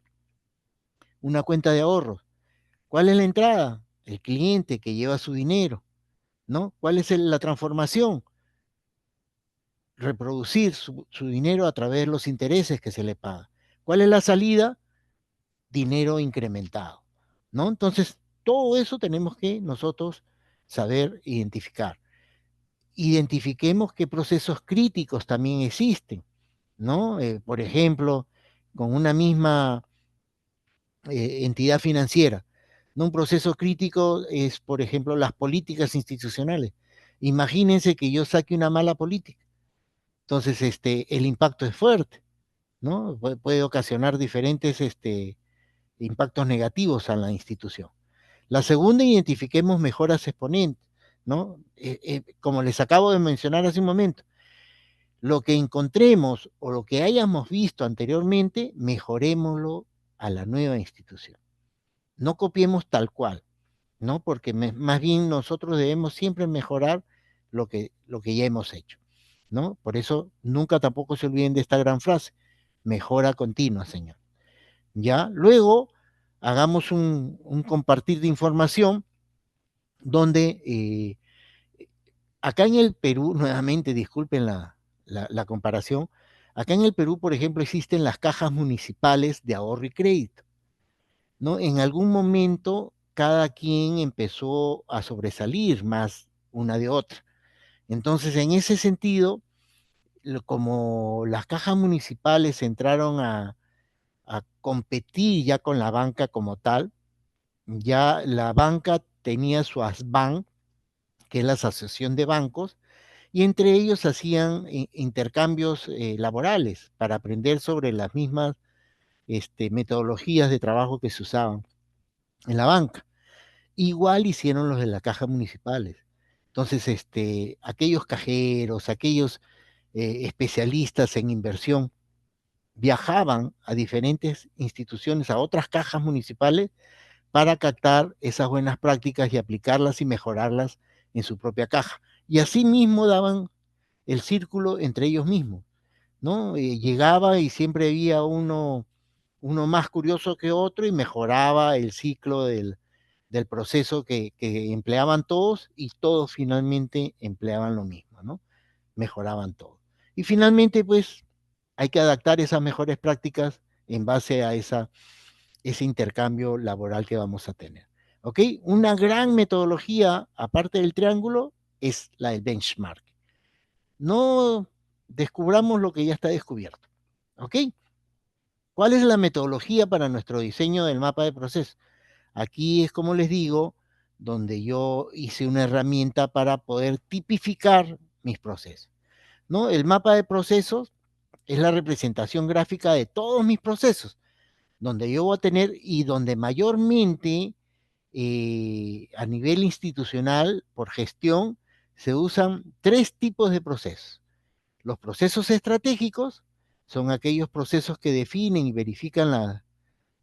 una cuenta de ahorros. ¿Cuál es la entrada? El cliente que lleva su dinero, ¿no? ¿Cuál es la transformación? Reproducir su dinero a través de los intereses que se le paga. ¿Cuál es la salida? Dinero incrementado, ¿no? Entonces, todo eso tenemos que nosotros saber identificar. Identifiquemos qué procesos críticos también existen, ¿no? Por ejemplo, con una misma entidad financiera. ¿No? Un proceso crítico es, por ejemplo, las políticas institucionales. Imagínense que yo saque una mala política. Entonces, el impacto es fuerte, ¿no? Puede ocasionar diferentes impactos negativos a la institución. La segunda, identifiquemos mejoras exponentes, ¿no? Como les acabo de mencionar hace un momento, lo que encontremos o lo que hayamos visto anteriormente, mejorémoslo a la nueva institución. No copiemos tal cual, ¿no? Porque más bien nosotros debemos siempre mejorar lo que ya hemos hecho, ¿no? Por eso nunca tampoco se olviden de esta gran frase, mejora continua, señor. ¿Ya? Luego hagamos un compartir de información donde acá en el Perú, nuevamente, disculpen la comparación, acá en el Perú, por ejemplo, existen las cajas municipales de ahorro y crédito, ¿no? En algún momento cada quien empezó a sobresalir más una de otra. Entonces, en ese sentido, como las cajas municipales entraron a competir ya con la banca como tal, ya la banca tenía su ASBAN, que es la Asociación de Bancos, y entre ellos hacían intercambios laborales para aprender sobre las mismas metodologías de trabajo que se usaban en la banca. Igual hicieron los de las cajas municipales. Entonces, aquellos cajeros, aquellos especialistas en inversión, viajaban a diferentes instituciones, a otras cajas municipales, para captar esas buenas prácticas y aplicarlas y mejorarlas en su propia caja. Y así mismo daban el círculo entre ellos mismos, ¿no? Llegaba y siempre había uno más curioso que otro y mejoraba el ciclo del proceso que empleaban todos y todos finalmente empleaban lo mismo, ¿no? Mejoraban todo. Y finalmente, pues, hay que adaptar esas mejores prácticas en base a ese intercambio laboral que vamos a tener. ¿Ok? Una gran metodología, aparte del triángulo, es la del benchmark. No descubramos lo que ya está descubierto. ¿Ok? ¿Cuál es la metodología para nuestro diseño del mapa de procesos? Aquí es como les digo, donde yo hice una herramienta para poder tipificar mis procesos, ¿no? El mapa de procesos es la representación gráfica de todos mis procesos, donde yo voy a tener y donde mayormente a nivel institucional, por gestión, se usan 3 tipos de procesos. Los procesos estratégicos son aquellos procesos que definen y verifican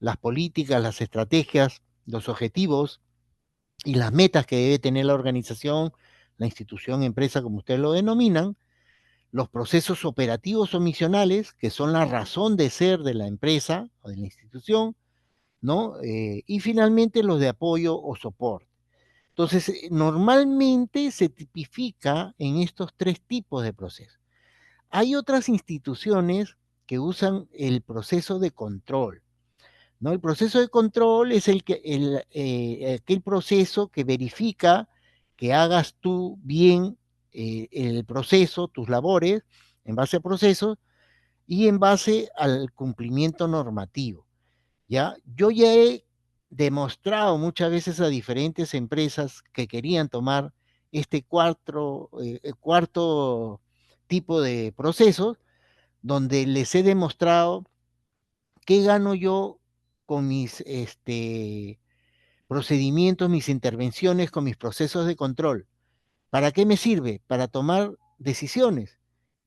las políticas, las estrategias, los objetivos y las metas que debe tener la organización, la institución, empresa, como ustedes lo denominan. Los procesos operativos o misionales, que son la razón de ser de la empresa o de la institución, ¿no? Y finalmente los de apoyo o soporte. Entonces, normalmente se tipifica en estos 3 tipos de procesos. Hay otras instituciones que usan el proceso de control, ¿no? El proceso de control es aquel proceso que verifica que hagas tú bien el proceso, tus labores, en base a procesos y en base al cumplimiento normativo. ¿Ya? Yo ya he demostrado muchas veces a diferentes empresas que querían tomar este cuarto tipo de procesos, donde les he demostrado qué gano yo con mis procedimientos, mis intervenciones, con mis procesos de control. ¿Para qué me sirve? Para tomar decisiones.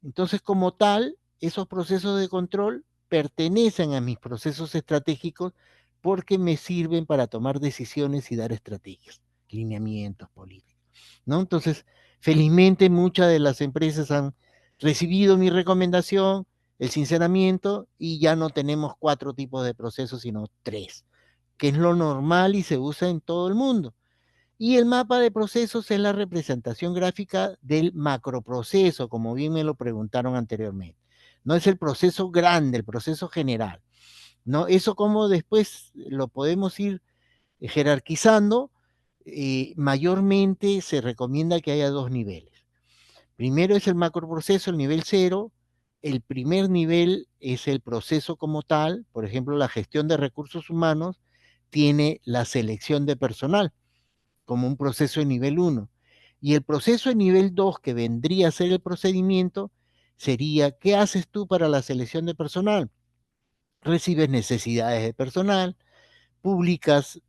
Entonces, como tal, esos procesos de control pertenecen a mis procesos estratégicos porque me sirven para tomar decisiones y dar estrategias, lineamientos políticos, ¿no? Entonces, felizmente muchas de las empresas han recibido mi recomendación, el sinceramiento, y ya no tenemos 4 tipos de procesos, sino 3, que es lo normal y se usa en todo el mundo. Y el mapa de procesos es la representación gráfica del macroproceso, como bien me lo preguntaron anteriormente. No es el proceso grande, el proceso general. ¿No? Eso como después lo podemos ir jerarquizando, mayormente se recomienda que haya 2 niveles. Primero es el macroproceso, el nivel 0. El primer nivel es el proceso como tal, por ejemplo, la gestión de recursos humanos tiene la selección de personal como un proceso de nivel 1. Y el proceso de nivel 2, que vendría a ser el procedimiento, sería, ¿qué haces tú para la selección de personal? Recibes necesidades de personal, publicas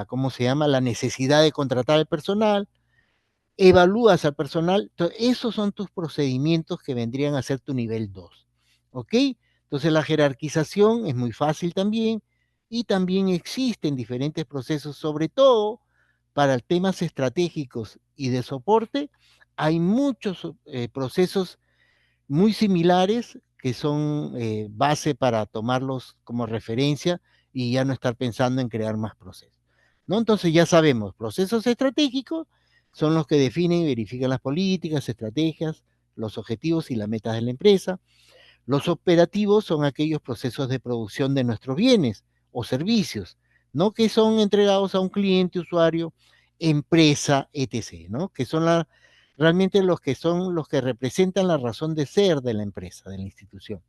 ¿cómo se llama? La necesidad de contratar al personal, evalúas al personal. Entonces, esos son tus procedimientos que vendrían a ser tu nivel 2. ¿Ok? Entonces, la jerarquización es muy fácil también y también existen diferentes procesos, sobre todo para temas estratégicos y de soporte. Hay muchos procesos muy similares que son base para tomarlos como referencia y ya no estar pensando en crear más procesos, ¿no? Entonces ya sabemos, procesos estratégicos son los que definen y verifican las políticas, estrategias, los objetivos y las metas de la empresa. Los operativos son aquellos procesos de producción de nuestros bienes o servicios, ¿no? Que son entregados a un cliente, usuario, empresa, etc., ¿no? Que son realmente los que representan la razón de ser de la empresa, de la institución.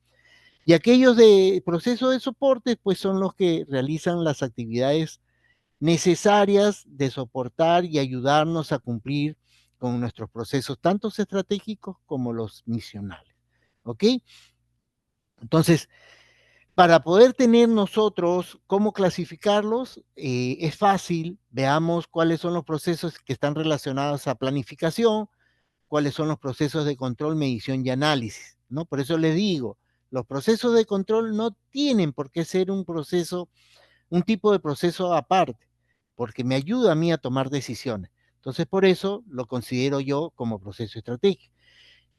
Y aquellos de proceso de soporte, pues son los que realizan las actividades necesarias de soportar y ayudarnos a cumplir con nuestros procesos, tanto estratégicos como los misionales. ¿Ok? Entonces, para poder tener nosotros cómo clasificarlos, es fácil. Veamos cuáles son los procesos que están relacionados a planificación, cuáles son los procesos de control, medición y análisis, ¿no? Por eso les digo, los procesos de control no tienen por qué ser un tipo de proceso aparte, porque me ayuda a mí a tomar decisiones. Entonces, por eso lo considero yo como proceso estratégico.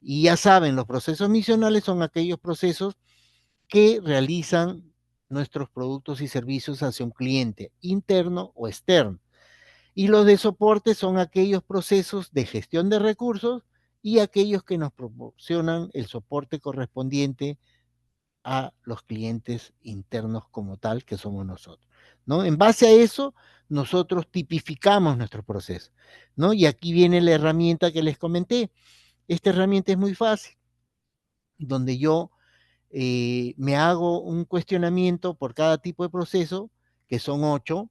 Y ya saben, los procesos misionales son aquellos procesos que realizan nuestros productos y servicios hacia un cliente interno o externo. Y los de soporte son aquellos procesos de gestión de recursos y aquellos que nos proporcionan el soporte correspondiente a los clientes internos como tal, que somos nosotros, ¿no? En base a eso, nosotros tipificamos nuestro proceso, ¿no? Y aquí viene la herramienta que les comenté. Esta herramienta es muy fácil, donde yo me hago un cuestionamiento por cada tipo de proceso, que son 8,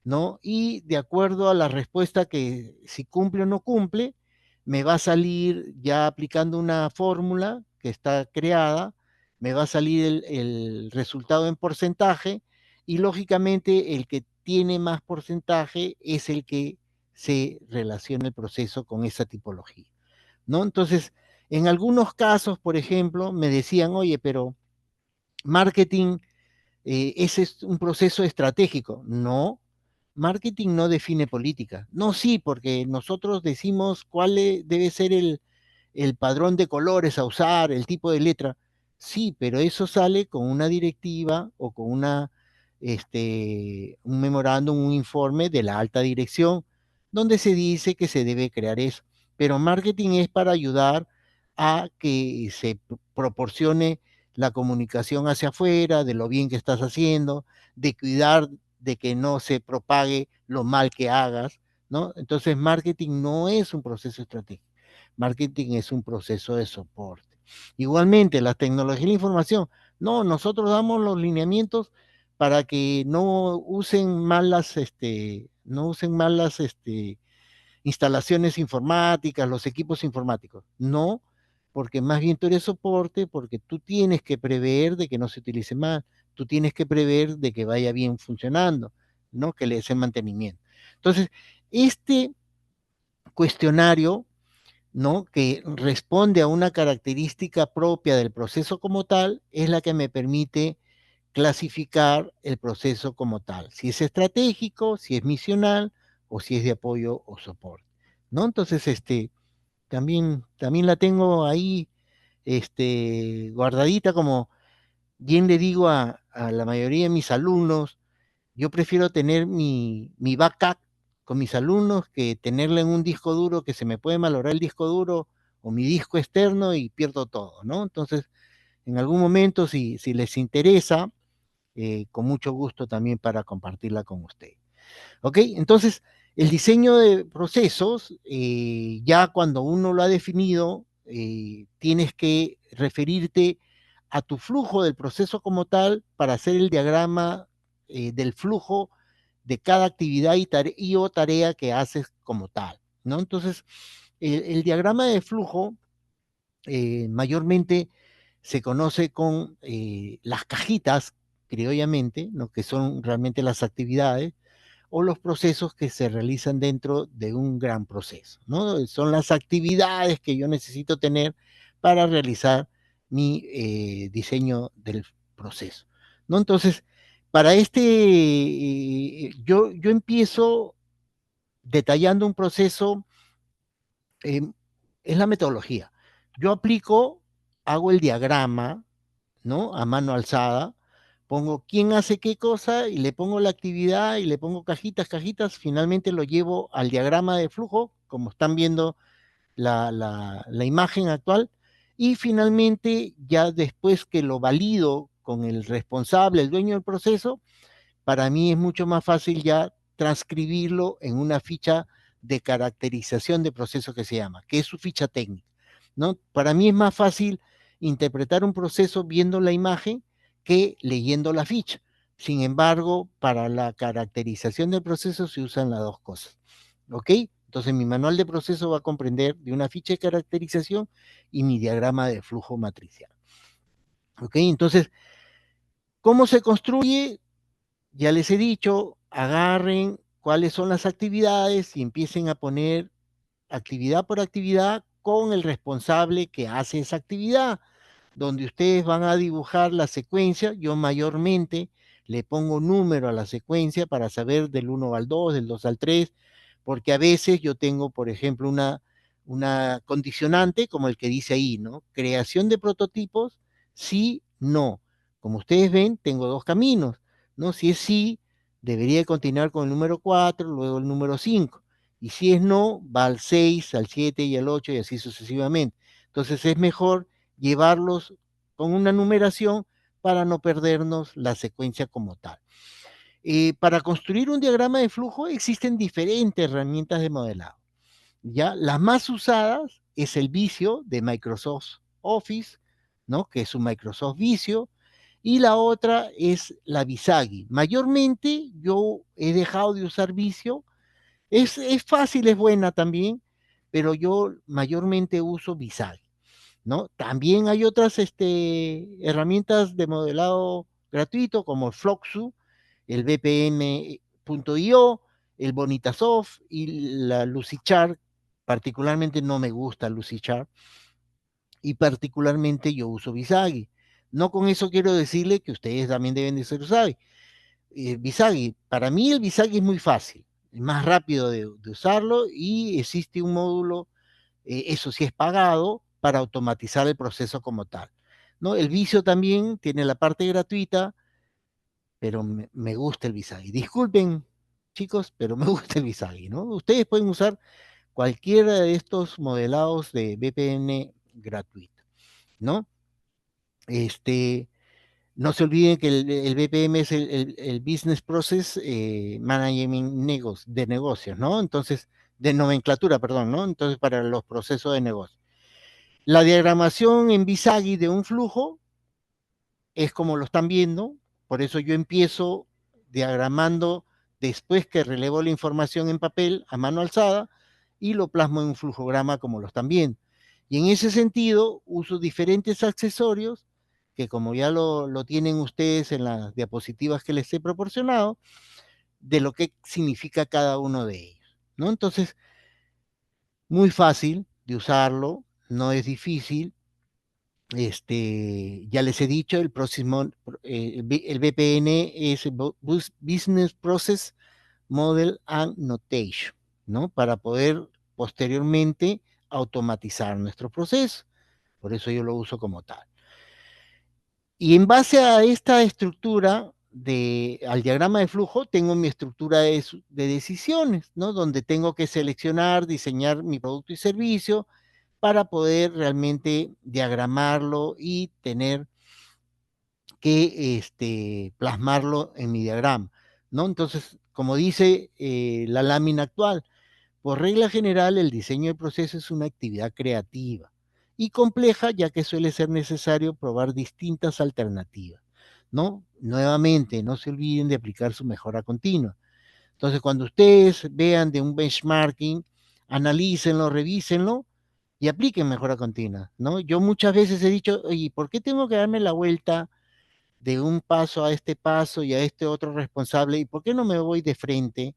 ¿no? Y de acuerdo a la respuesta que si cumple o no cumple, me va a salir ya aplicando una fórmula que está creada, me va a salir el resultado en porcentaje y lógicamente el que tiene más porcentaje es el que se relaciona el proceso con esa tipología, ¿no? Entonces, en algunos casos, por ejemplo, me decían, oye, pero marketing, ese es un proceso estratégico. No, marketing no define política. No, sí, porque nosotros decimos cuál debe ser el padrón de colores a usar, el tipo de letra. Sí, pero eso sale con una directiva o con un memorándum, un informe de la alta dirección, donde se dice que se debe crear eso. Pero marketing es para ayudar a que se proporcione la comunicación hacia afuera, de lo bien que estás haciendo, de cuidar de que no se propague lo mal que hagas, ¿no? Entonces, marketing no es un proceso estratégico, marketing es un proceso de soporte. Igualmente, la tecnología y la información, no, nosotros damos los lineamientos para que no usen malas, instalaciones informáticas, los equipos informáticos. No, porque más bien tú eres soporte, porque tú tienes que prever de que no se utilice mal, tú tienes que prever de que vaya bien funcionando, ¿no? Que le des mantenimiento. Entonces, este cuestionario, ¿no? Que responde a una característica propia del proceso como tal, es la que me permite clasificar el proceso como tal, si es estratégico, si es misional o si es de apoyo o soporte, ¿no? Entonces, también la tengo ahí, guardadita, como bien le digo a la mayoría de mis alumnos, yo prefiero tener mi backup con mis alumnos que tenerla en un disco duro que se me puede malograr el disco duro o mi disco externo y pierdo todo, ¿no? Entonces, en algún momento, si les interesa, con mucho gusto también para compartirla con usted. ¿Ok? Entonces, el diseño de procesos, ya cuando uno lo ha definido, tienes que referirte a tu flujo del proceso como tal para hacer el diagrama del flujo de cada actividad y o tarea que haces como tal, ¿no? Entonces, el diagrama de flujo mayormente se conoce con las cajitas, criollamente, ¿no? Que son realmente las actividades o los procesos que se realizan dentro de un gran proceso, ¿no? Son las actividades que yo necesito tener para realizar mi diseño del proceso, ¿no? Entonces, para yo empiezo detallando un proceso, eh, es la metodología. Yo aplico, hago el diagrama, ¿no? A mano alzada, pongo quién hace qué cosa y le pongo la actividad y le pongo cajitas, finalmente lo llevo al diagrama de flujo, como están viendo la imagen actual, y finalmente ya después que lo valido con el responsable, el dueño del proceso, para mí es mucho más fácil ya transcribirlo en una ficha de caracterización de proceso que se llama, que es su ficha técnica, ¿no? Para mí es más fácil interpretar un proceso viendo la imagen que leyendo la ficha. Sin embargo, para la caracterización del proceso se usan las dos cosas, ¿ok? Entonces mi manual de proceso va a comprender de una ficha de caracterización y mi diagrama de flujo matricial, ¿ok? Entonces, ¿cómo se construye? Ya les he dicho, agarren cuáles son las actividades y empiecen a poner actividad por actividad con el responsable que hace esa actividad, donde ustedes van a dibujar la secuencia. Yo mayormente le pongo número a la secuencia para saber del 1 al 2, del 2 al 3, porque a veces yo tengo, por ejemplo, una condicionante como el que dice ahí, ¿no? Creación de prototipos, sí, no. Como ustedes ven, tengo dos caminos, ¿no? Si es sí, debería continuar con el número 4, luego el número 5. Y si es no, va al 6, al 7 y al 8 y así sucesivamente. Entonces es mejor llevarlos con una numeración para no perdernos la secuencia como tal. Para construir un diagrama de flujo existen diferentes herramientas de modelado. ¿Ya? Las más usadas es el Visio de Microsoft Office, ¿no? Que es un Microsoft Visio, y la otra es la Visagi. Mayormente yo he dejado de usar Visio, es fácil, es buena también, pero yo mayormente uso Visagi, ¿no? También hay otras herramientas de modelado gratuito como Floxu, el BPM.io, el Bonitasoft y la Lucidchart. Particularmente no me gusta Lucidchart y particularmente yo uso Visagi. No con eso quiero decirle que ustedes también deben de usar Visagi. Para mí el Visagi es muy fácil, es más rápido de usarlo y existe un módulo, eso sí es pagado, para automatizar el proceso como tal, ¿no? El Visio también tiene la parte gratuita, pero me gusta el Visagi. Disculpen, chicos, pero me gusta el Visagi, ¿no? Ustedes pueden usar cualquiera de estos modelados de VPN gratuito, ¿no? Este, no se olviden que el BPM es el Business Process Management de negocios, ¿no? Entonces, de nomenclatura, perdón, ¿no? Entonces, para los procesos de negocio. La diagramación en Visagi de un flujo es como lo están viendo, por eso yo empiezo diagramando después que relevo la información en papel a mano alzada y lo plasmo en un flujograma como lo están viendo. Y en ese sentido uso diferentes accesorios que, como ya lo tienen ustedes en las diapositivas que les he proporcionado, de lo que significa cada uno de ellos, ¿no? Entonces, muy fácil de usarlo, no es difícil. Ya les he dicho, el próximo, el VPN es el Business Process Model and Notation, ¿no? Para poder posteriormente automatizar nuestro proceso. Por eso yo lo uso como tal. Y en base a esta estructura, al diagrama de flujo, tengo mi estructura de decisiones, ¿no? Donde tengo que seleccionar, diseñar mi producto y servicio para poder realmente diagramarlo y tener que plasmarlo en mi diagrama, ¿no? Entonces, como dice la lámina actual, por regla general, el diseño de procesos es una actividad creativa y compleja, ya que suele ser necesario probar distintas alternativas, ¿no? Nuevamente, no se olviden de aplicar su mejora continua. Entonces, cuando ustedes vean de un benchmarking, analícenlo, revísenlo y apliquen mejora continua, ¿no? Yo muchas veces he dicho, oye, ¿por qué tengo que darme la vuelta de un paso a este paso y a este otro responsable? ¿Y por qué no me voy de frente?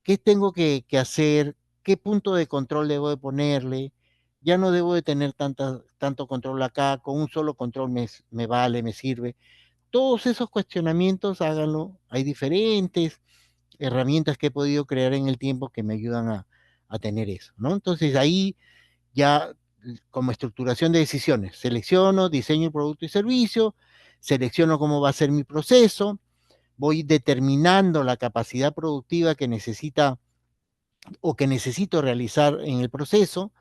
¿Qué tengo que hacer? ¿Qué punto de control debo de ponerle? Ya no debo de tener tanto control acá, con un solo control me vale, me sirve. Todos esos cuestionamientos háganlo. Hay diferentes herramientas que he podido crear en el tiempo que me ayudan a tener eso, ¿no? Entonces ahí ya como estructuración de decisiones, selecciono, diseño el producto y servicio, selecciono cómo va a ser mi proceso, voy determinando la capacidad productiva que necesita o que necesito realizar en el proceso,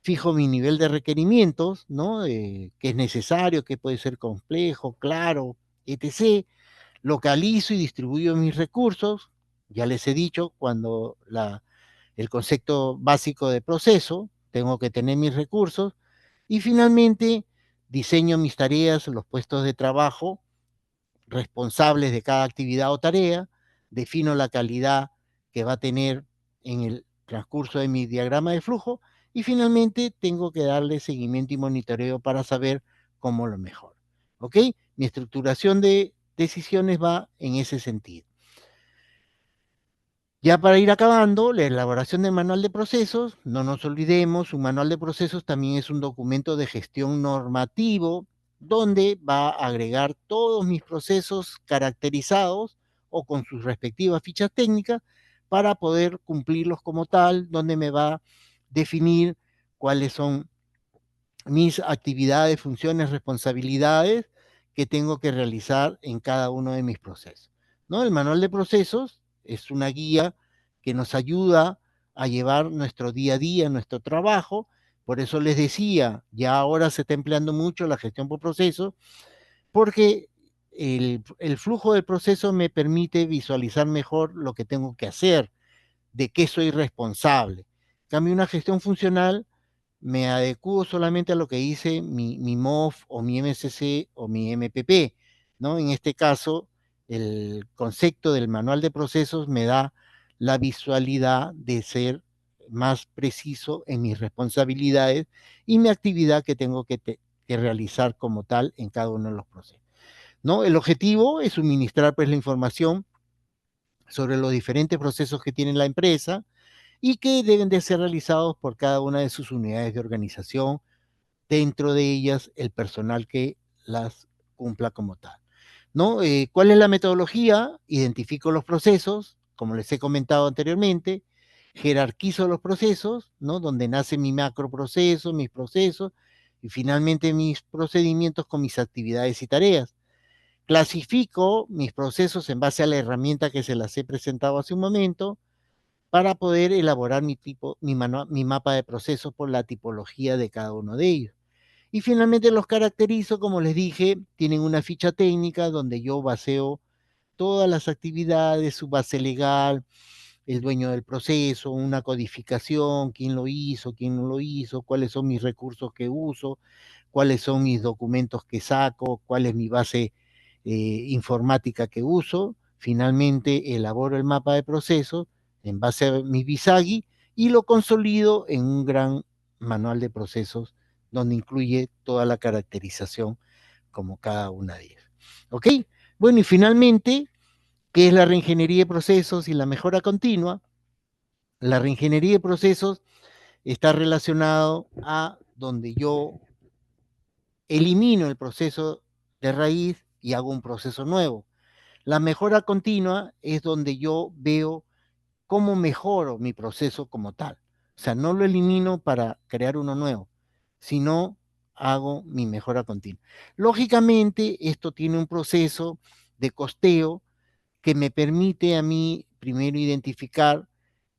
fijo mi nivel de requerimientos, ¿no? Que es necesario, que puede ser complejo, claro, etc. Localizo y distribuyo mis recursos, ya les he dicho, cuando el concepto básico de proceso, tengo que tener mis recursos, y finalmente diseño mis tareas, los puestos de trabajo responsables de cada actividad o tarea, defino la calidad que va a tener en el transcurso de mi diagrama de flujo y finalmente tengo que darle seguimiento y monitoreo para saber cómo lo mejor. ¿Ok? Mi estructuración de decisiones va en ese sentido. Ya para ir acabando, la elaboración del manual de procesos, no nos olvidemos, un manual de procesos también es un documento de gestión normativo donde va a agregar todos mis procesos caracterizados o con sus respectivas fichas técnicas para poder cumplirlos como tal, donde me va a definir cuáles son mis actividades, funciones, responsabilidades que tengo que realizar en cada uno de mis procesos, ¿no? El manual de procesos es una guía que nos ayuda a llevar nuestro día a día, nuestro trabajo. Por eso les decía, ya ahora se está empleando mucho la gestión por procesos, porque el flujo del proceso me permite visualizar mejor lo que tengo que hacer, de qué soy responsable. En cambio, una gestión funcional me adecuo solamente a lo que dice mi MOF o mi MSC o mi MPP, ¿no? En este caso, el concepto del manual de procesos me da la visualidad de ser más preciso en mis responsabilidades y mi actividad que tengo que realizar como tal en cada uno de los procesos, ¿no? El objetivo es suministrar pues la información sobre los diferentes procesos que tiene la empresa y que deben de ser realizados por cada una de sus unidades de organización, dentro de ellas el personal que las cumpla como tal, ¿no? ¿Cuál es la metodología? Identifico los procesos, como les he comentado anteriormente, jerarquizo los procesos, ¿no? Donde nace mi macro proceso, mis procesos, y finalmente mis procedimientos con mis actividades y tareas. Clasifico mis procesos en base a la herramienta que se las he presentado hace un momento, para poder elaborar mi mapa de procesos por la tipología de cada uno de ellos. Y finalmente los caracterizo, como les dije, tienen una ficha técnica donde yo baseo todas las actividades, su base legal, el dueño del proceso, una codificación, quién no lo hizo, cuáles son mis recursos que uso, cuáles son mis documentos que saco, cuál es mi base informática que uso. Finalmente elaboro el mapa de procesos en base a mi Visagi y lo consolido en un gran manual de procesos donde incluye toda la caracterización como cada una de ellas. ¿Ok? Bueno, y finalmente, ¿qué es la reingeniería de procesos y la mejora continua? La reingeniería de procesos está relacionado a donde yo elimino el proceso de raíz y hago un proceso nuevo. La mejora continua es donde yo veo cómo mejoro mi proceso como tal. O sea, no lo elimino para crear uno nuevo, sino hago mi mejora continua. Lógicamente, esto tiene un proceso de costeo que me permite a mí primero identificar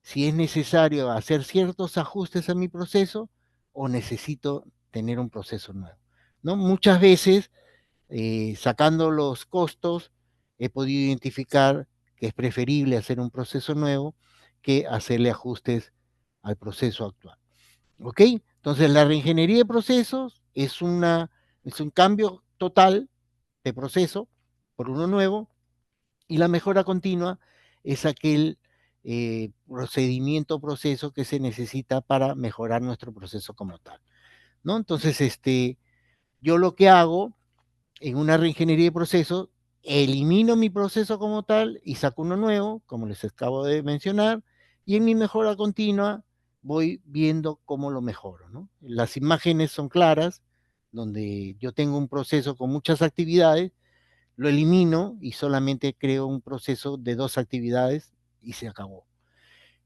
si es necesario hacer ciertos ajustes a mi proceso o necesito tener un proceso nuevo, ¿no? Muchas veces, sacando los costos, he podido identificar que es preferible hacer un proceso nuevo que hacerle ajustes al proceso actual. ¿Ok? Entonces, la reingeniería de procesos es un cambio total de proceso por uno nuevo, y la mejora continua es aquel procedimiento o proceso que se necesita para mejorar nuestro proceso como tal, ¿no? Entonces, yo lo que hago en una reingeniería de procesos, elimino mi proceso como tal y saco uno nuevo, como les acabo de mencionar, y en mi mejora continua voy viendo cómo lo mejoro, ¿no? Las imágenes son claras, donde yo tengo un proceso con muchas actividades, lo elimino y solamente creo un proceso de 2 actividades y se acabó.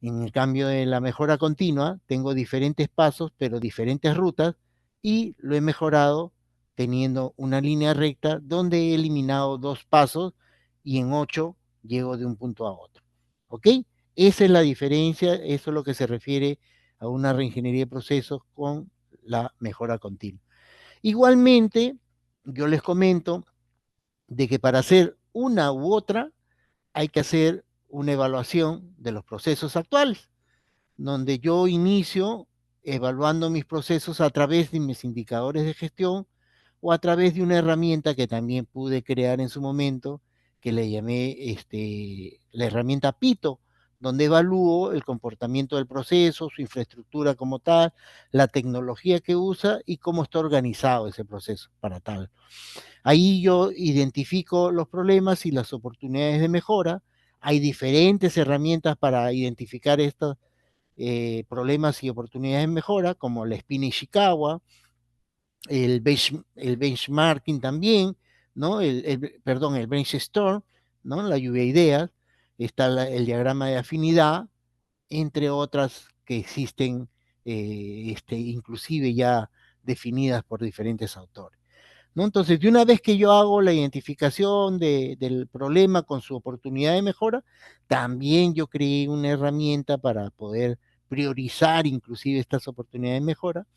En el cambio de la mejora continua, tengo diferentes pasos, pero diferentes rutas, y lo he mejorado teniendo una línea recta donde he eliminado 2 pasos y en 8 llego de un punto a otro. ¿Ok? Esa es la diferencia, eso es lo que se refiere a una reingeniería de procesos con la mejora continua. Igualmente, yo les comento de que para hacer una u otra hay que hacer una evaluación de los procesos actuales, donde yo inicio evaluando mis procesos a través de mis indicadores de gestión o a través de una herramienta que también pude crear en su momento, que le llamé la herramienta Pito, donde evalúo el comportamiento del proceso, su infraestructura como tal, la tecnología que usa y cómo está organizado ese proceso para tal. Ahí yo identifico los problemas y las oportunidades de mejora. Hay diferentes herramientas para identificar estos problemas y oportunidades de mejora, como la Spin Ishikawa, el benchmarking también, ¿no? Perdón, el brainstorm, ¿no? La lluvia de ideas, está el diagrama de afinidad, entre otras que existen, inclusive ya definidas por diferentes autores. ¿no? Entonces, de una vez que yo hago la identificación del problema con su oportunidad de mejora, también yo creé una herramienta para poder priorizar inclusive estas oportunidades de mejora.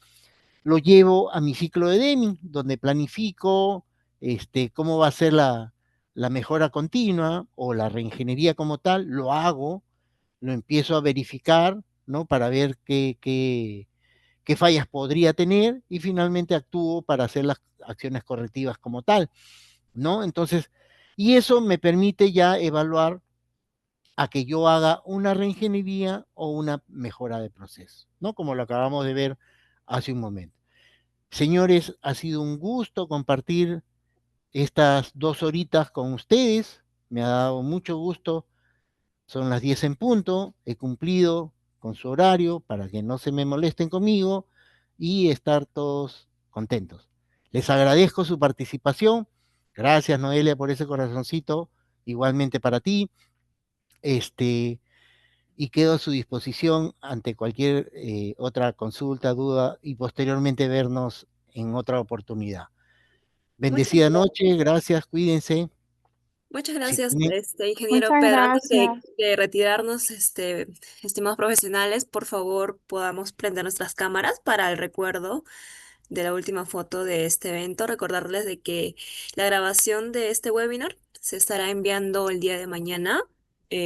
Lo llevo a mi ciclo de Deming, donde planifico cómo va a ser la mejora continua o la reingeniería como tal, lo hago, lo empiezo a verificar, ¿no? Para ver qué fallas podría tener y finalmente actúo para hacer las acciones correctivas como tal, ¿no? Entonces, y eso me permite ya evaluar a que yo haga una reingeniería o una mejora de proceso, ¿no? Como lo acabamos de ver hace un momento. Señores, ha sido un gusto compartir estas 2 horitas con ustedes. Me ha dado mucho gusto. Son las 10 en punto. He cumplido con su horario para que no se me molesten conmigo y estar todos contentos. Les agradezco su participación. Gracias, Noelia, por ese corazoncito. Igualmente para ti. Y quedo a su disposición ante cualquier otra consulta, duda y posteriormente vernos en otra oportunidad. Muchas Bendecida gracias. noche, gracias, cuídense. Muchas Si gracias, tienen- ingeniero Muchas Pedro. Antes gracias. de retirarnos, estimados profesionales, por favor, podamos prender nuestras cámaras para el recuerdo de la última foto de este evento. Recordarles de que la grabación de este webinar se estará enviando el día de mañana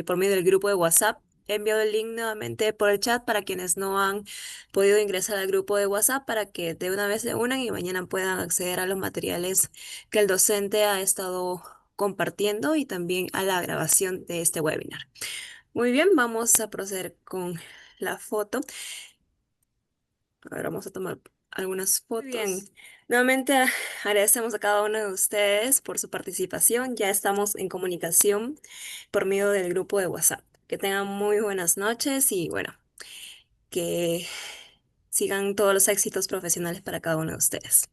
por medio del grupo de WhatsApp. He enviado el link nuevamente por el chat para quienes no han podido ingresar al grupo de WhatsApp para que de una vez se unan y mañana puedan acceder a los materiales que el docente ha estado compartiendo y también a la grabación de este webinar. Muy bien, vamos a proceder con la foto. Ahora vamos a tomar algunas fotos. Muy bien, nuevamente agradecemos a cada uno de ustedes por su participación. Ya estamos en comunicación por medio del grupo de WhatsApp. Que tengan muy buenas noches y bueno, que sigan todos los éxitos profesionales para cada uno de ustedes.